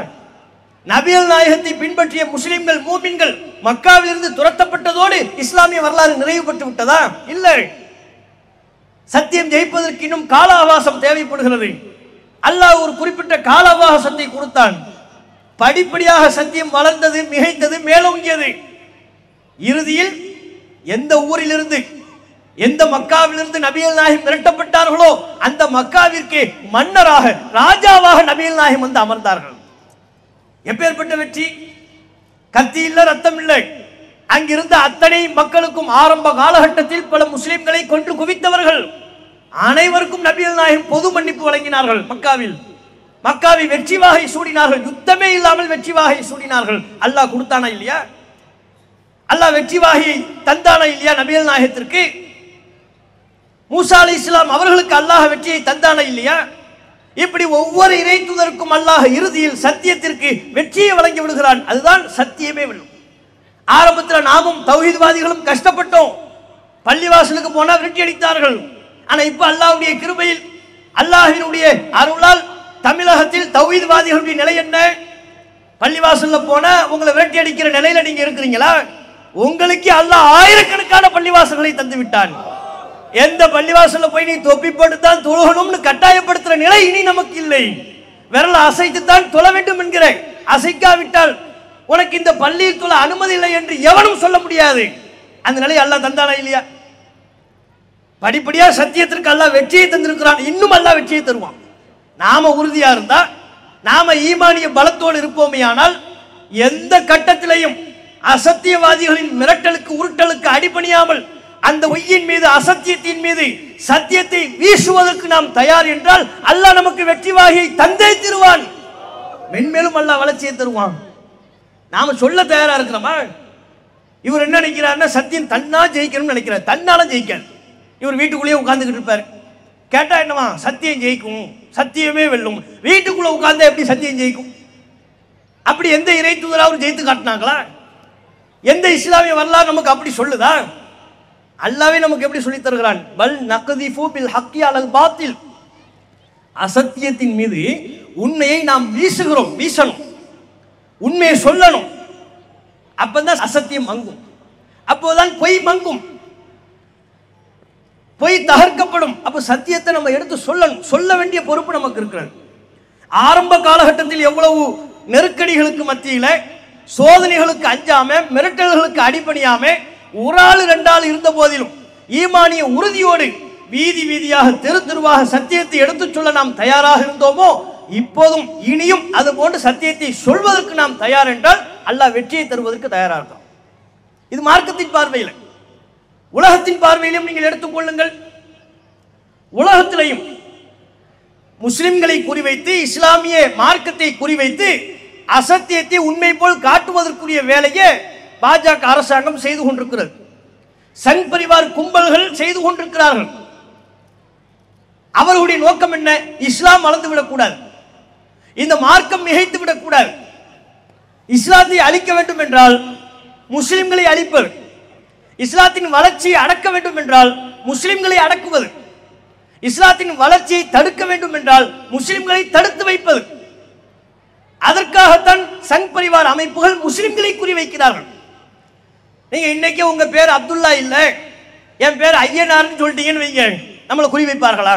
நபிகள் நாயகத்தை பின்பற்றிய முஸ்லிம்கள் மூமின்கள் மக்காவிலிருந்து துரத்தப்பட்டதோடு இஸ்லாமிய வரலாறு நிறைவு பெற்று விட்டதா? இல்லை. சத்தியம் ஜெயிப்பதற்கு இன்னும் கால அவகாசம் தேவைப்படுகிறது. அல்லாஹ் ஒரு குறிப்பிட்ட கால அவகாசத்தை கொடுத்தான். படிப்படியாக சத்தியம் வளர்ந்தது, மிகைத்தது, மேலோங்கியது. இறுதியில் எந்த ஊரிலிருந்து, எந்த மக்காவிலிருந்து நபிகள் நாயகம் விரட்டப்பட்டார்களோ அந்த மக்காவிற்கு மன்னராக, ராஜாவாக நபிகள் நாயகம் வந்து அமர்ந்தார்கள். எப்பேற்பட்ட வெற்றி! கத்தி இல்ல, ரத்தம் இல்லை. அங்கிருந்த அத்தனை மக்களுக்கும் ஆரம்ப காலகட்டத்தில் பல முஸ்லிம்களை கொன்று குவித்தவர்கள் அனைவருக்கும் நபிகள் நாயகம் பொது மன்னிப்பு வழங்கினார்கள். மக்காவை வெற்றி வாகை சூடினார்கள். யுத்தமே இல்லாமல் வெற்றி வாகை சூடினார்கள். அல்லாஹ் கொடுத்தானா இல்லையா? அல்லாஹ் வெற்றி வாகை தந்தானா இல்லையா நபிகள் நாயகத்திற்கு? மூசா அலைஹிஸ்ஸலாம் அவர்களுக்கு அல்லாஹ் வெற்றியை தந்தானா இல்லையா? இப்படி ஒவ்வொரு இறை தூதருக்கும் அல்லாஹ் இறுதியில் சத்தியத்திற்கு வெற்றியை வழங்கி விடுகிறான். அதுதான் சத்தியமே வெல்லும். ஆரம்பத்தில் நாமும் தௌஹீத்வாதிகளும் கஷ்டப்பட்டோம். பள்ளிவாசலுக்கு போனா விரட்டி அடித்தார்கள். ஆனா இப்ப அல்லாஹ்வுடைய கிருபையில், அல்லாஹ்வினுடைய அருளால் தமிழகத்தில் தௌஹீத்வாதிகளுடைய நிலை என்ன? பள்ளிவாசல்ல போனா உங்களை விரட்டி அடிக்கிற நிலையில நீங்க இருக்கிறீங்களா? உங்களுக்கு அல்லாஹ் ஆயிரக்கணக்கான பள்ளிவாசல்களை தந்து விட்டான். எந்த பள்ளிவாசல்ல போய் நீ தொப்பி போட்டு தான் தொழுகணும்னு கட்டாயப்படுத்துற நிலை இனி நமக்கு இல்லை. விரல அசைத்து தான் தொழ வேண்டும் என்கிற, அசைக்காவிட்டால் உனக்கு இந்த பள்ளியில் தொழ அனுமதி இல்லை என்று எவனும் சொல்ல முடியாது. அந்த நிலை அல்லாஹ் தந்தானா இல்லையா? படிப்படியா சத்தியத்திற்கு அல்லாஹ் வெற்றியை தந்திருக்கிறான். இன்னும் அல்லாஹ் வெற்றியை தருவான். நாம உறுதியா இருந்தா, நாம ஈமானிய பலத்தோடு இருப்போமேயானால் எந்த கட்டத்திலையும் அசத்தியவாதிகளின் மிரட்டலுக்கு உருட்டலுக்கு அடிபணியாமல் அந்த பொய்யின் மீது, அசத்தியத்தின் மீது சத்தியத்தை வீசுவதற்கு நாம் தயார் என்றால் அல்லாஹ் நமக்கு வெற்றி வாகியை தந்தே தருவான். மென்மேலும் அல்லாஹ் வளர்ச்சியை தருவான். நாம சொல்ல தயாரா இருக்கிறோமா? இவர் என்ன நினைக்கிறாருன்னா சத்தியம் தன்னா ஜெயிக்கணும்னு நினைக்கிறார். தன்னாலும் ஜெயிக்காது. இவர் வீட்டுக்குள்ளேயே உட்கார்ந்துகிட்டு இருப்பார். கேட்டா என்னவா? சத்தியம் ஜெயிக்கும், சத்தியமே வெல்லும். வீட்டுக்குள்ள உட்கார்ந்தா எப்படி சத்தியம் ஜெயிக்கும்? அப்படி எந்த இறை தூதராவது ஜெயித்து காட்டினாங்களா? எந்த இஸ்லாமிய வரலாறு நமக்கு அப்படி சொல்லுதா? அல்லாஹ்வே நமக்கு எப்படி சொல்லி தருகிறான்? பல் நக்திஃபு பில் ஹக்கி அலல் பாத்தில். அசத்தியத்தின் மீது உண்மையை நாம் வீசுகிறோம். வீசணும், உண்மையை சொல்லணும். அப்பதான் அசத்தியம் மங்கும். அப்போதான் பொய் மங்கும், பொய் தகர்க்கப்படும். அப்ப சத்தியத்தை நம்ம எடுத்து சொல்லணும். சொல்ல வேண்டிய பொறுப்பு நமக்கு இருக்கிறது. ஆரம்ப காலகட்டத்தில் எவ்வளவு நெருக்கடிகளுக்கு மத்தியில, சோதனைகளுக்கு அஞ்சாம, மிரட்டல்களுக்கு அடிபணியாம, ஒரு ஆள் ரெண்டு ஆள் இருந்த போதிலும் ஈமானிய உறுதியோடு வீதி வீதியாக, தெரு தெருவாக சத்தியத்தை எடுத்து சொல்ல நாம் தயாராக இருந்தோமோ, இப்போதும் இனியும் அது போன்று சத்தியத்தை சொல்வதற்கு நாம் தயார் என்றால் அல்லாஹ் வெற்றியை தருவதற்கு தயாராக இருக்கோம். இது மார்க்கத்தின் பார்வையில். உலகத்தின் பார்வையிலும் நீங்கள் எடுத்துக்கொள்ளுங்கள். உலகத்திலையும் முஸ்லிம்களை குறிவைத்து, இஸ்லாமிய மார்க்கத்தை குறிவைத்து அசத்தியத்தை உண்மை போல் காட்டுவதற்குரிய வேலையை பாஜக அரசாங்கம் செய்து கொண்டிருக்கிறது. சங் பரிவார் கும்பல்கள் செய்து கொண்டிருக்கிறார்கள். அவர்களுடைய நோக்கம் என்ன? இஸ்லாம் வளர்ந்து விடக்கூடாது, இந்த மார்க்கம் மிகைத்து விடக்கூடாது. இஸ்லாத்தை அழிக்க வேண்டும் என்றால் முஸ்லிம்களை அழிப்பது, இஸ்லாத்தின் வளர்ச்சியை அடக்க வேண்டும் என்றால் முஸ்லிம்களை அடக்குவது, இஸ்லாத்தின் வளர்ச்சியை தடுக்க வேண்டும் என்றால் முஸ்லிம்களை தடுத்து வைப்பது. அதற்காகத்தான் சங் பரிவார் அமைப்புகள் முஸ்லிம்களை குறிவைக்கிறார்கள். நீங்க இன்னைக்கு உங்க பேர் அப்துல்லா இல்ல, என் பேர் ஐயனார்னு சொல்லிட்டீங்கன்னு வைங்க, நம்மளை குறிவைப்பார்களா?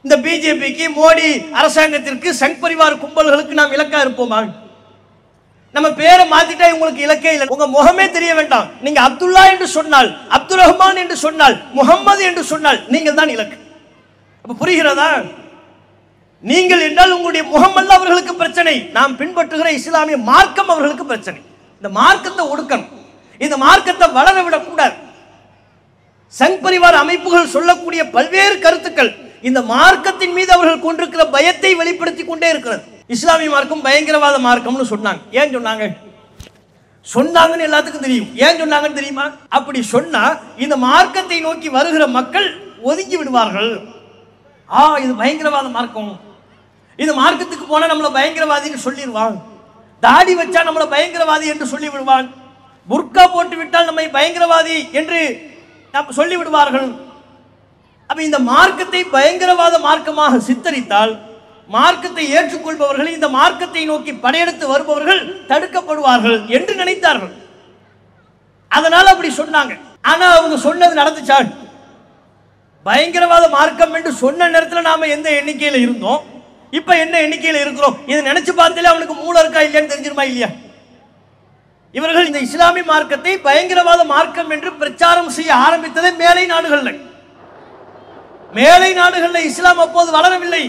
இந்த பிஜேபிக்கு, மோடி அரசாங்கத்திற்கு, சங் பரிவார் கும்பல்களுக்கு நாம் இலக்கா இருப்போமா? நம்ம பேரை மாத்திட்டா உங்களுக்கு இலக்கே இல்லை. உங்க முகமே தெரிய வேண்டாம். நீங்க அப்துல்லா என்று சொன்னால், அப்துல் ரஹ்மான் என்று சொன்னால், முகம்மது என்று சொன்னால் நீங்கள் தான் இலக்கு. அப்ப புரிகிறதா? நீங்கள் என்றால் உங்களுடைய முகமது அவர்களுக்கு பிரச்சனை, நாம் பின்பற்றுகிற இஸ்லாமிய மார்க்கம் அவர்களுக்கு பிரச்சனை. இந்த மார்க்கத்தை ஒடுக்கணும், இந்த மார்க்கத்தை வளர விடக்கூடாது. சங் பரிவார் அமைப்புகள் சொல்லக்கூடிய பல்வேறு கருத்துக்கள் இந்த மார்க்கத்தின் மீது அவர்கள் கொண்டிருக்கிற பயத்தை வெளிப்படுத்தி கொண்டே இருக்கிறது. இஸ்லாமிய மார்க்கம் பயங்கரவாத மார்க்கம்னு சொன்னாங்க. ஏன் சொன்னாங்க? சொன்னாங்கன்னு எல்லாத்துக்கும் தெரியும். ஏன் சொன்னாங்கன்னு தெரியுமா? அப்படி சொன்னா இந்த மார்க்கத்தை நோக்கி வருகிற மக்கள் ஒதுங்கி விடுவார்கள். இது பயங்கரவாத மார்க்கம், இந்த மார்க்கத்துக்கு போனா நம்மள பயங்கரவாதின்னு சொல்லிடுவான், தாடி வச்சா நம்மள பயங்கரவாதி என்று சொல்லி விடுவான், புர்கா போட்டு விட்டால் நம்மை பயங்கரவாதி என்று சொல்லி விடுவார்கள். அப்ப இந்த மார்க்கத்தை பயங்கரவாத மார்க்கமாக சித்தரித்தால் மார்க்கத்தை ஏற்றுக்கொள்பவர்கள், இந்த மார்க்கத்தை நோக்கி படையெடுத்து வருபவர்கள் தடுக்கப்படுவார்கள் என்று நினைத்தார்கள். அதனால அப்படி சொன்னாங்க. ஆனா அவங்க சொன்னது நடந்துச்சா? பயங்கரவாத மார்க்கம் என்று சொன்ன நேரத்தில் நாம எந்த எண்ணிக்கையில இருந்தோம், இப்ப என்ன எண்ணிக்கையில இருக்கிறோம்? இதை நினைச்சு பார்த்தாலே அவனுக்கு மூளை இருக்கா இல்லையான்னு தெரிஞ்சிருமா இல்லையா? இவர்கள் இந்த இஸ்லாமிய மார்க்கத்தை பயங்கரவாத மார்க்கம் என்று பிரச்சாரம் செய்ய ஆரம்பித்ததே மேலை நாடுகள்ல. மேலை நாடுகளில் இஸ்லாம் அப்போது வளரவில்லை.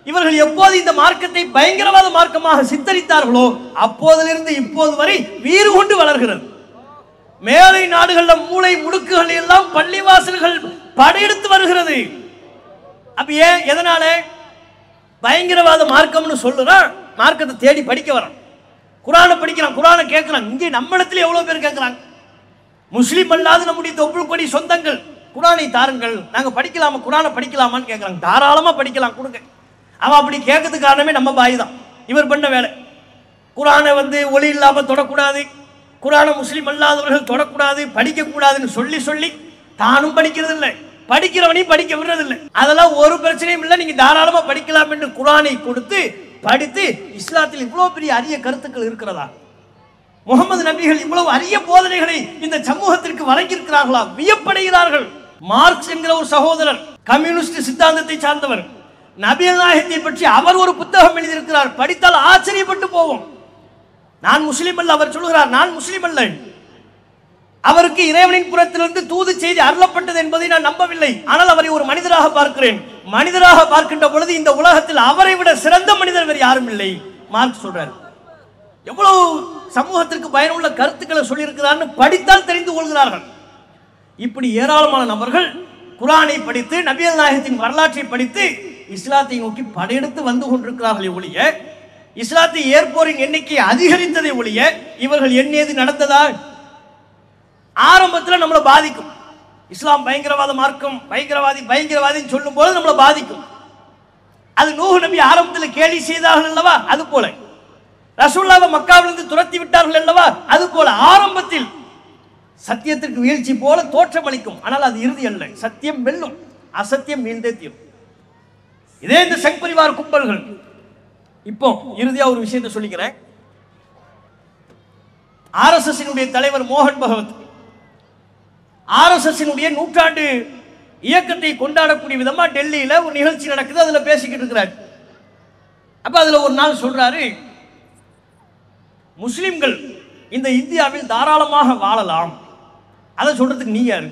இவர்கள் எப்போது இந்த மார்க்கத்தை பயங்கரவாத மார்க்கமாக சித்தரித்தார்களோ அப்போதிலிருந்து இப்போது வரை வீறு கொண்டு வளர்கிறது. மேலை நாடுகளில் மூளை முடுக்குகள் எல்லாம் பள்ளிவாசல்கள் படையெடுத்து வருகிறது. அப்ப ஏன், எதனால? பயங்கரவாத மார்க்கம்னு சொல்லுறான், மார்க்கத்தை தேடி படிக்க வரான், குரானை படிக்கிறான், குரானை கேட்கிறான். இங்கே நம்மிடத்துல எவ்வளவு பேர் கேட்கிறாங்க, முஸ்லீம் அல்லாத நம்முடைய தொப்புள் கொடி சொந்தங்கள், குரானை தாருங்கள், நாங்க படிக்கலாமா, குரானை படிக்கலாமான்னு கேட்கிறாங்க. தாராளமா படிக்கலாம், கொடுங்க. அவன் அப்படி கேட்கறதுக்கு காரணமே நம்ம பாய் தான். இவர் பண்ண வேலை, குரானை ஒளி இல்லாம தொடக்கூடாது, குரானை முஸ்லீம் அல்லாதவர்கள் தொடக்கூடாது, படிக்க கூடாதுன்னு சொல்லி சொல்லி தானும் படிக்கிறது இல்லை, படிக்கிறவனையும் படிக்க விடுறதில்லை. அதெல்லாம் ஒரு பிரச்சனையும் இல்லை, நீங்க தாராளமா படிக்கலாம் என்று குரானை கொடுத்து படித்து இஸ்லாத்தில் இவ்வளவு பெரிய அரிய கருத்துக்கள் இருக்கிறதா? முகமது நபிகள் இவ்வளவு அரிய போதனைகளை இந்த சமூகத்திற்கு வழங்கியிருக்கிறார்களா? வியப்படைகிறார்கள். மார்க்ஸ் என்கிற ஒரு சகோதரர், கம்யூனிஸ்ட் சித்தாந்தத்தை சார்ந்தவர், நபிகள் நாயகத்தை பற்றி அவர் ஒரு புத்தகம் எழுதியிருக்கிறார். படித்தால் ஆச்சரியப்பட்டு போவோம். நான் முஸ்லீம் அல்ல, அவர் சொல்கிறார் நான் முஸ்லீம் அல்ல, அவருக்கு இறைவனின் புறத்திலிருந்து தூது செய்தி அருளப்பட்டது என்பதை நான் நம்பவில்லை, ஆனால் அவரை ஒரு மனிதராக பார்க்கிறேன். மனிதராக பார்க்கின்ற பொழுது இந்த உலகத்தில் அவரை விட சிறந்த மனிதர் வேறு யாரும் இல்லை. மார்க்ஸ் சொல்றார். எவ்வளவு சமூகத்திற்கு பயனுள்ள கருத்துக்களை சொல்லியிருக்கிறார்னு படித்தால் தெரிந்து கொள்கிறார்கள். இப்படி ஏராளமான நபர்கள் குரானை படித்து நபிகள் நாயகத்தின் வரலாற்றை படித்து இஸ்லாத்தை நோக்கி படையெடுத்து வந்து கொண்டிருக்கிறார்களே ஒழிய, இஸ்லாத்தை ஏற்போரின் எண்ணிக்கை அதிகரித்ததை ஒழிய இவர்கள் எண்ணியது நடந்ததா? ஆரம்பத்தில் நம்மளை பாதிக்கும். இஸ்லாம் பயங்கரவாத மார்க்கம், பயங்கரவாதி பயங்கரவாதின்னு சொல்லும் போது நம்மளை பாதிக்கும். அது நூஹ் நபி ஆரம்பத்தில் கேலி செய்தார்கள் அல்லவா, அது போல ரசூலுல்லாஹ் மக்காவிலிருந்து துரத்தி விட்டார்கள் அல்லவா, அது போல ஆரம்பத்தில் சத்தியத்திற்கு வீழ்ச்சி போல தோற்றமளிக்கும். ஆனால் அது இறுதி அல்ல. சத்தியம் வெல்லும், அசத்தியம் வீழ்ந்தே தீரும். இதே இந்த சங் பரிவார் கும்பல்கள். இப்போ இறுதியா ஒரு விஷயத்தை சொல்லிக்கிறேன். RSS தலைவர் மோகன் பகவத் RSS நூற்றாண்டு இயக்கத்தை கொண்டாடக்கூடிய விதமா டெல்லியில ஒரு நிகழ்ச்சி நடக்குது, அதுல பேசிக்கிட்டு இருக்கிறார். அப்ப அதுல ஒரு நாள் சொல்றாரு, முஸ்லிம்கள் இந்த இந்தியாவில் தாராளமாக வாழலாம். அதை சொல்றதுக்கு நீ யாரு?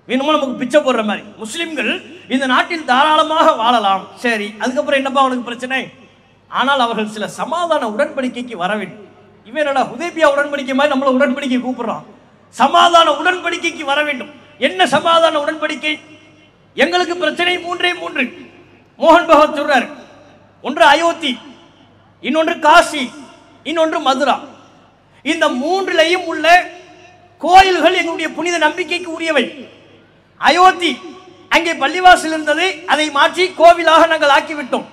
வேணுமோ நமக்கு பிச்சை போடுற மாதிரி. முஸ்லிம்கள் இந்த நாட்டில் தாராளமாக வாழலாம், சரி, அதுக்கப்புறம் என்னப்பா அவனுக்கு பிரச்சனை? ஆனால் அவர்கள் சில சமாதான உடன்படிக்கைக்கு வர வேண்டும். இவன் என்னடா ஹுதைபியா உடன்படிக்கை மாதிரி நம்மள உடன்படிக்கை கூப்பிடுறான். சமாதான உடன்படிக்கைக்கு வர வேண்டும். என்ன சமாதான உடன்படிக்கை? எங்களுக்கு பிரச்சனை மூன்றே மூன்று. மோகன் பகவத் சொல்றார், ஒன்று அயோத்தி, இன்னொன்று காசி, இன்னொன்று மதுரா. இந்த மூன்றிலையும் உள்ள கோயில்கள் எங்களுடைய புனித நம்பிக்கைக்கு உரியவை. அயோத்தி அங்கே பள்ளிவாசல் இருந்தது, அதை மாற்றி கோவிலாக நாங்கள் ஆக்கிவிட்டோம்.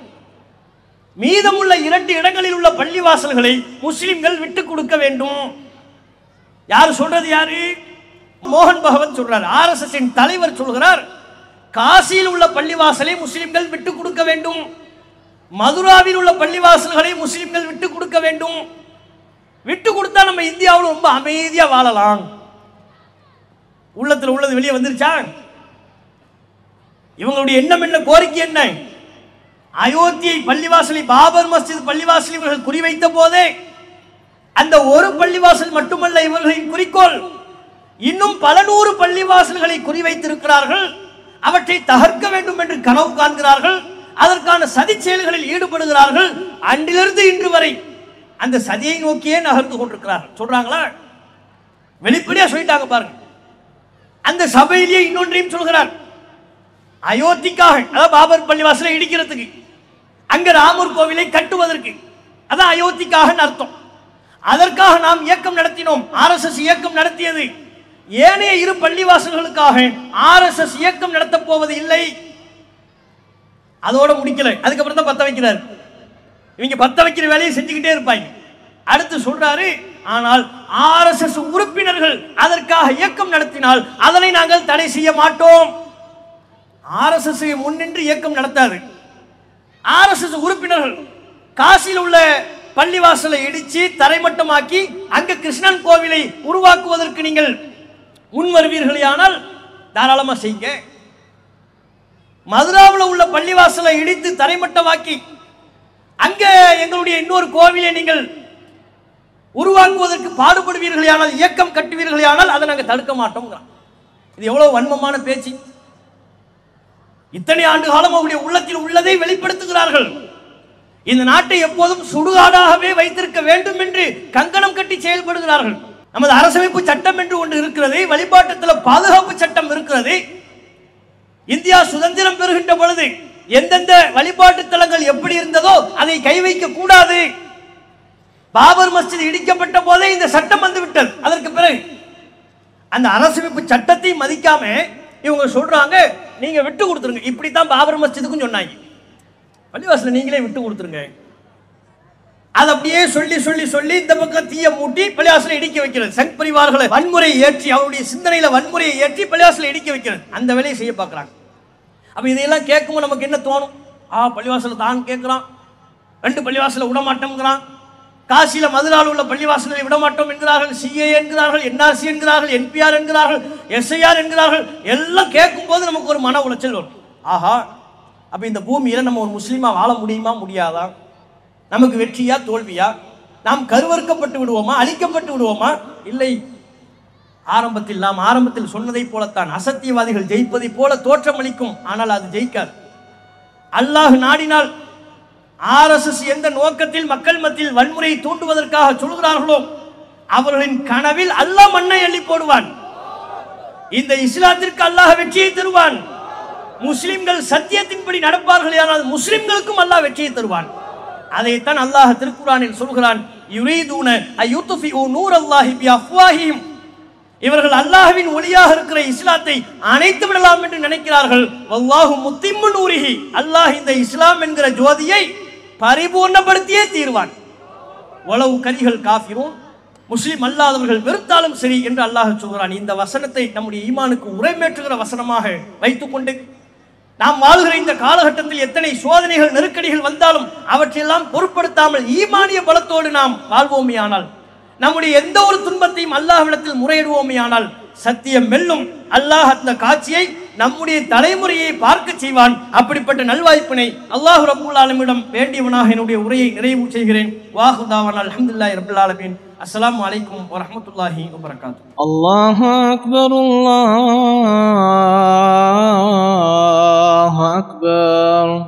மீதமுள்ள 2 இடங்களில் உள்ள பள்ளிவாசல்களை முஸ்லிம்கள் விட்டுக் கொடுக்க வேண்டும். யார் சொல்றது? யாரு? மோகன் பகவத் சொல்றார். RSS தலைவர் சொல்கிறார், காசியில் உள்ள பள்ளிவாசலை முஸ்லிம்கள் விட்டுக் கொடுக்க வேண்டும், மதுராவில் உள்ள பள்ளிவாசல்களை முஸ்லிம்கள் விட்டுக் கொடுக்க வேண்டும். விட்டு கொடுத்தா நம்ம இந்தியாவில் ரொம்ப அமைதியா வாழலாம். உள்ளத்தில் உள்ளது வெளியே வந்துருச்சா? இவங்களுடைய எண்ணம் என்ன, கோரிக்கை என்ன? அயோத்தியை பள்ளிவாசலை, பாபர் மஸ்ஜித் பள்ளிவாசலை இவர்கள் குறிவைத்த போதே அந்த ஒரு பள்ளிவாசல் மட்டுமல்ல இவர்களின் குறிக்கோள், இன்னும் பல 100 பள்ளிவாசல்களை குறிவைத்திருக்கிறார்கள். அவற்றை தகர்க்க வேண்டும் என்று கனவு காண்கிறார்கள். அதற்கான சதி செயல்களில் ஈடுபடுகிறார்கள். அன்றிலிருந்து இன்று வரை அந்த சதியை நோக்கியே நகர்ந்து கொண்டிருக்கிறார்கள். சொல்றாங்களா? வெளிப்படையா சொல்லிட்டாங்க பாருங்க. அந்த சபையிலேயே இன்னொன்றையும் சொல்கிறார். அயோத்திக்காக, அதாவது பாபர் பள்ளிவாசலை இடிக்கிறதுக்கு, அங்க ராமர் கோவிலை கட்டுவதற்கு, அதான் அயோத்திக்காக அர்த்தம். அதற்காக நாம் இயக்கம் நடத்தினோம். RSS இயக்கம் நடத்தியது. ஏனைய 2 பள்ளிவாசல்களுக்காக RSS இயக்கம் நடத்த போவது இல்லை. அதோட முடிக்கல, அதுக்கப்புறம் தான் பத்த வைக்கிறார். இவங்க பத்த வைக்கிற வேலையை செஞ்சுக்கிட்டே இருப்பாங்க. அடுத்து சொல்றாரு, ஆனால் RSS உறுப்பினர்கள் அதற்காக இயக்கம் நடத்தினால் அதனை நாங்கள் தடை செய்ய மாட்டோம். RSS முன்னின்று இயக்கம் நடத்தாது. RSS உறுப்பினர்கள் காசியில் உள்ள பள்ளிவாசலை இடிச்சு தரைமட்டமாக்கி அங்க கிருஷ்ணன் கோவிலை உருவாக்குவதற்கு நீங்கள் முன் வருவீர்களானால் தாராளமா செய்யுங்க. மதுராவில் உள்ள பள்ளிவாசலை இடித்து தரைமட்டமாக்கி அங்க எங்களுடைய இன்னொரு கோவிலை நீங்கள் உருவாக்குவதற்கு பாடுபடுவீர்களானால், இயக்கம் கட்டுவீர்களானால் அதை நாங்கள் தடுக்க மாட்டோம். இது எவ்வளவு வன்மமான பேச்சு! இத்தனை ஆண்டு காலம் அவருடைய உள்ளத்தில் உள்ளதை வெளிப்படுத்துகிறார்கள். இந்த நாட்டை எப்போதும் சுடுகாடாகவே வைத்திருக்க வேண்டும் என்று கங்கணம் கட்டி செயல்படுகிறார்கள். நமது அரசமைப்பு சட்டம் என்று ஒன்று இருக்கிறது, வழிபாட்டுத்தல பாதுகாப்பு சட்டம் இருக்கிறது. இந்தியா சுதந்திரம் பெறுகின்ற பொழுது எந்தெந்த வழிபாட்டு தலங்கள் எப்படி இருந்ததோ அதை கை வைக்க கூடாது. பாபர் மஸ்ஜித் இடிக்கப்பட்ட போதே இந்த சட்டம் வந்து விட்டது. அதற்கு பிறகு அந்த அரசமைப்பு சட்டத்தை மதிக்காம இவங்க சொல்றாங்க, நீங்க விட்டு கொடுத்துருங்க. இப்படித்தான் பாபர் மஸ்ஜிதுக்கும் சொன்னாங்க, பள்ளிவாசல நீங்களே விட்டு கொடுத்துருங்க. அது அப்படியே சொல்லி சொல்லி சொல்லி இந்த பக்கம் தீய மூட்டி பள்ளிவாசலை இடிக்க வைக்கிறது. சங் பரிவார்களை வன்முறை ஏற்றி, அவருடைய சிந்தனையில வன்முறையை ஏற்றி பள்ளிவாசலை இடிக்க வைக்கிறது. அந்த வேலையை செய்ய பார்க்கிறாங்க. அப்ப இதையெல்லாம் கேட்கும்போது நமக்கு என்ன தோணும்? பள்ளிவாசல தான் கேட்கிறான், 2 பள்ளிவாசல விடமாட்டோம்ங்கிறான். காசியில மதுராவில் உள்ள பள்ளிவாசல்களை விடமாட்டோம் என்கிறார்கள், CA என்கிறார்கள், NRC என்கிறார்கள், NPR என்கிறார்கள், SIR என்கிறார்கள். எல்லாம் கேட்கும் போது நமக்கு ஒரு மன உளைச்சல் வரும். ஆஹா, அப்ப இந்த பூமியில நம்ம ஒரு முஸ்லீமா வாழ முடியுமா முடியாதா? நமக்கு வெற்றியா தோல்வியா? நாம் கருவறுக்கப்பட்டு விடுவோமா, அழிக்கப்பட்டு விடுவோமா? இல்லை. நாம் ஆரம்பத்தில் சொன்னதை போலத்தான் அசத்தியவாதிகள் ஜெயிப்பதை போல தோற்றமளிக்கும், ஆனால் அது ஜெயிக்காது. அல்லாஹ் நாடினால் RSS எந்த நோக்கத்தில் மக்கள் மத்தியில் வன்முறையை தூண்டுவதற்காக சொல்கிறார்களோ அவர்களின் கனவில் அல்லாஹ் மண்ணை அள்ளி போடுவான். இந்த இஸ்லாத்திற்கு அல்லாஹ் வெற்றியை தருவான். முஸ்லிம்கள் சத்தியத்தின்படி நடப்பார்கள், ஆனால் முஸ்லிம்களுக்கும் அல்லாஹ் வெற்றியை தருவான். அதைத்தான் அல்லாஹ் திருக்குர்ஆனில் சொல்கிறான், யுரீதுன அய்யுத்ஃபிஉ நூரல்லாஹி பிஅஃவாஹிஹிம். இவர்கள் அல்லாஹ்வின் ஒளியாக இருக்கிற இஸ்லாத்தை அணைத்து விடலாம் என்று நினைக்கிறார்கள். வல்லாஹு முத்திம்மு நூரிஹி. அல்லாஹ் இந்த இஸ்லாம் என்கிற ஜோதியை பரிபூர்ணப்படுத்தியே தீர்வான். வலவு கரிகள் காஃபிரூன், முஸ்லிம் அல்லாதவர்கள் வெறுத்தாலும் சரி என்று அல்லாஹ் சொல்கிறான். இந்த வசனத்தை நம்முடைய ஈமானுக்கு உரைமேற்றுகிற வசனமாக வைத்துக்கொண்டு நாம் வாழ்கிற இந்த காலகட்டத்தில் எத்தனை சோதனைகள் நெருக்கடிகள் வந்தாலும் அவற்றையெல்லாம் பொருட்படுத்தாமல் ஈமானிய பலத்தோடு நாம் வாழ்வோமே ஆனால், நம்முடைய எந்த ஒரு துன்பத்தையும் அல்லாஹ்விடத்தில் முறையிடுவோமே ஆனால் சத்தியம் வெல்லும். அல்லாஹ் அந்த காட்சியை நம்முடைய தலைமுறையை பார்க்க செய்வான். அப்படிப்பட்ட நல்வாய்ப்பினை அல்லாஹ் ரப்பல் ஆலமீனிடம் வேண்டியவனாக என்னுடைய உரையை நிறைவு செய்கிறேன். வாஹு தாவானா அல்ஹம்துலில்லாஹி ரப்பில் ஆலமீன். அஸ்ஸலாமு அலைக்கும் வரஹ்மத்துல்லாஹி வபரகாத்துஹு. அல்லாஹு அக்பர், அல்லாஹு அக்பர்.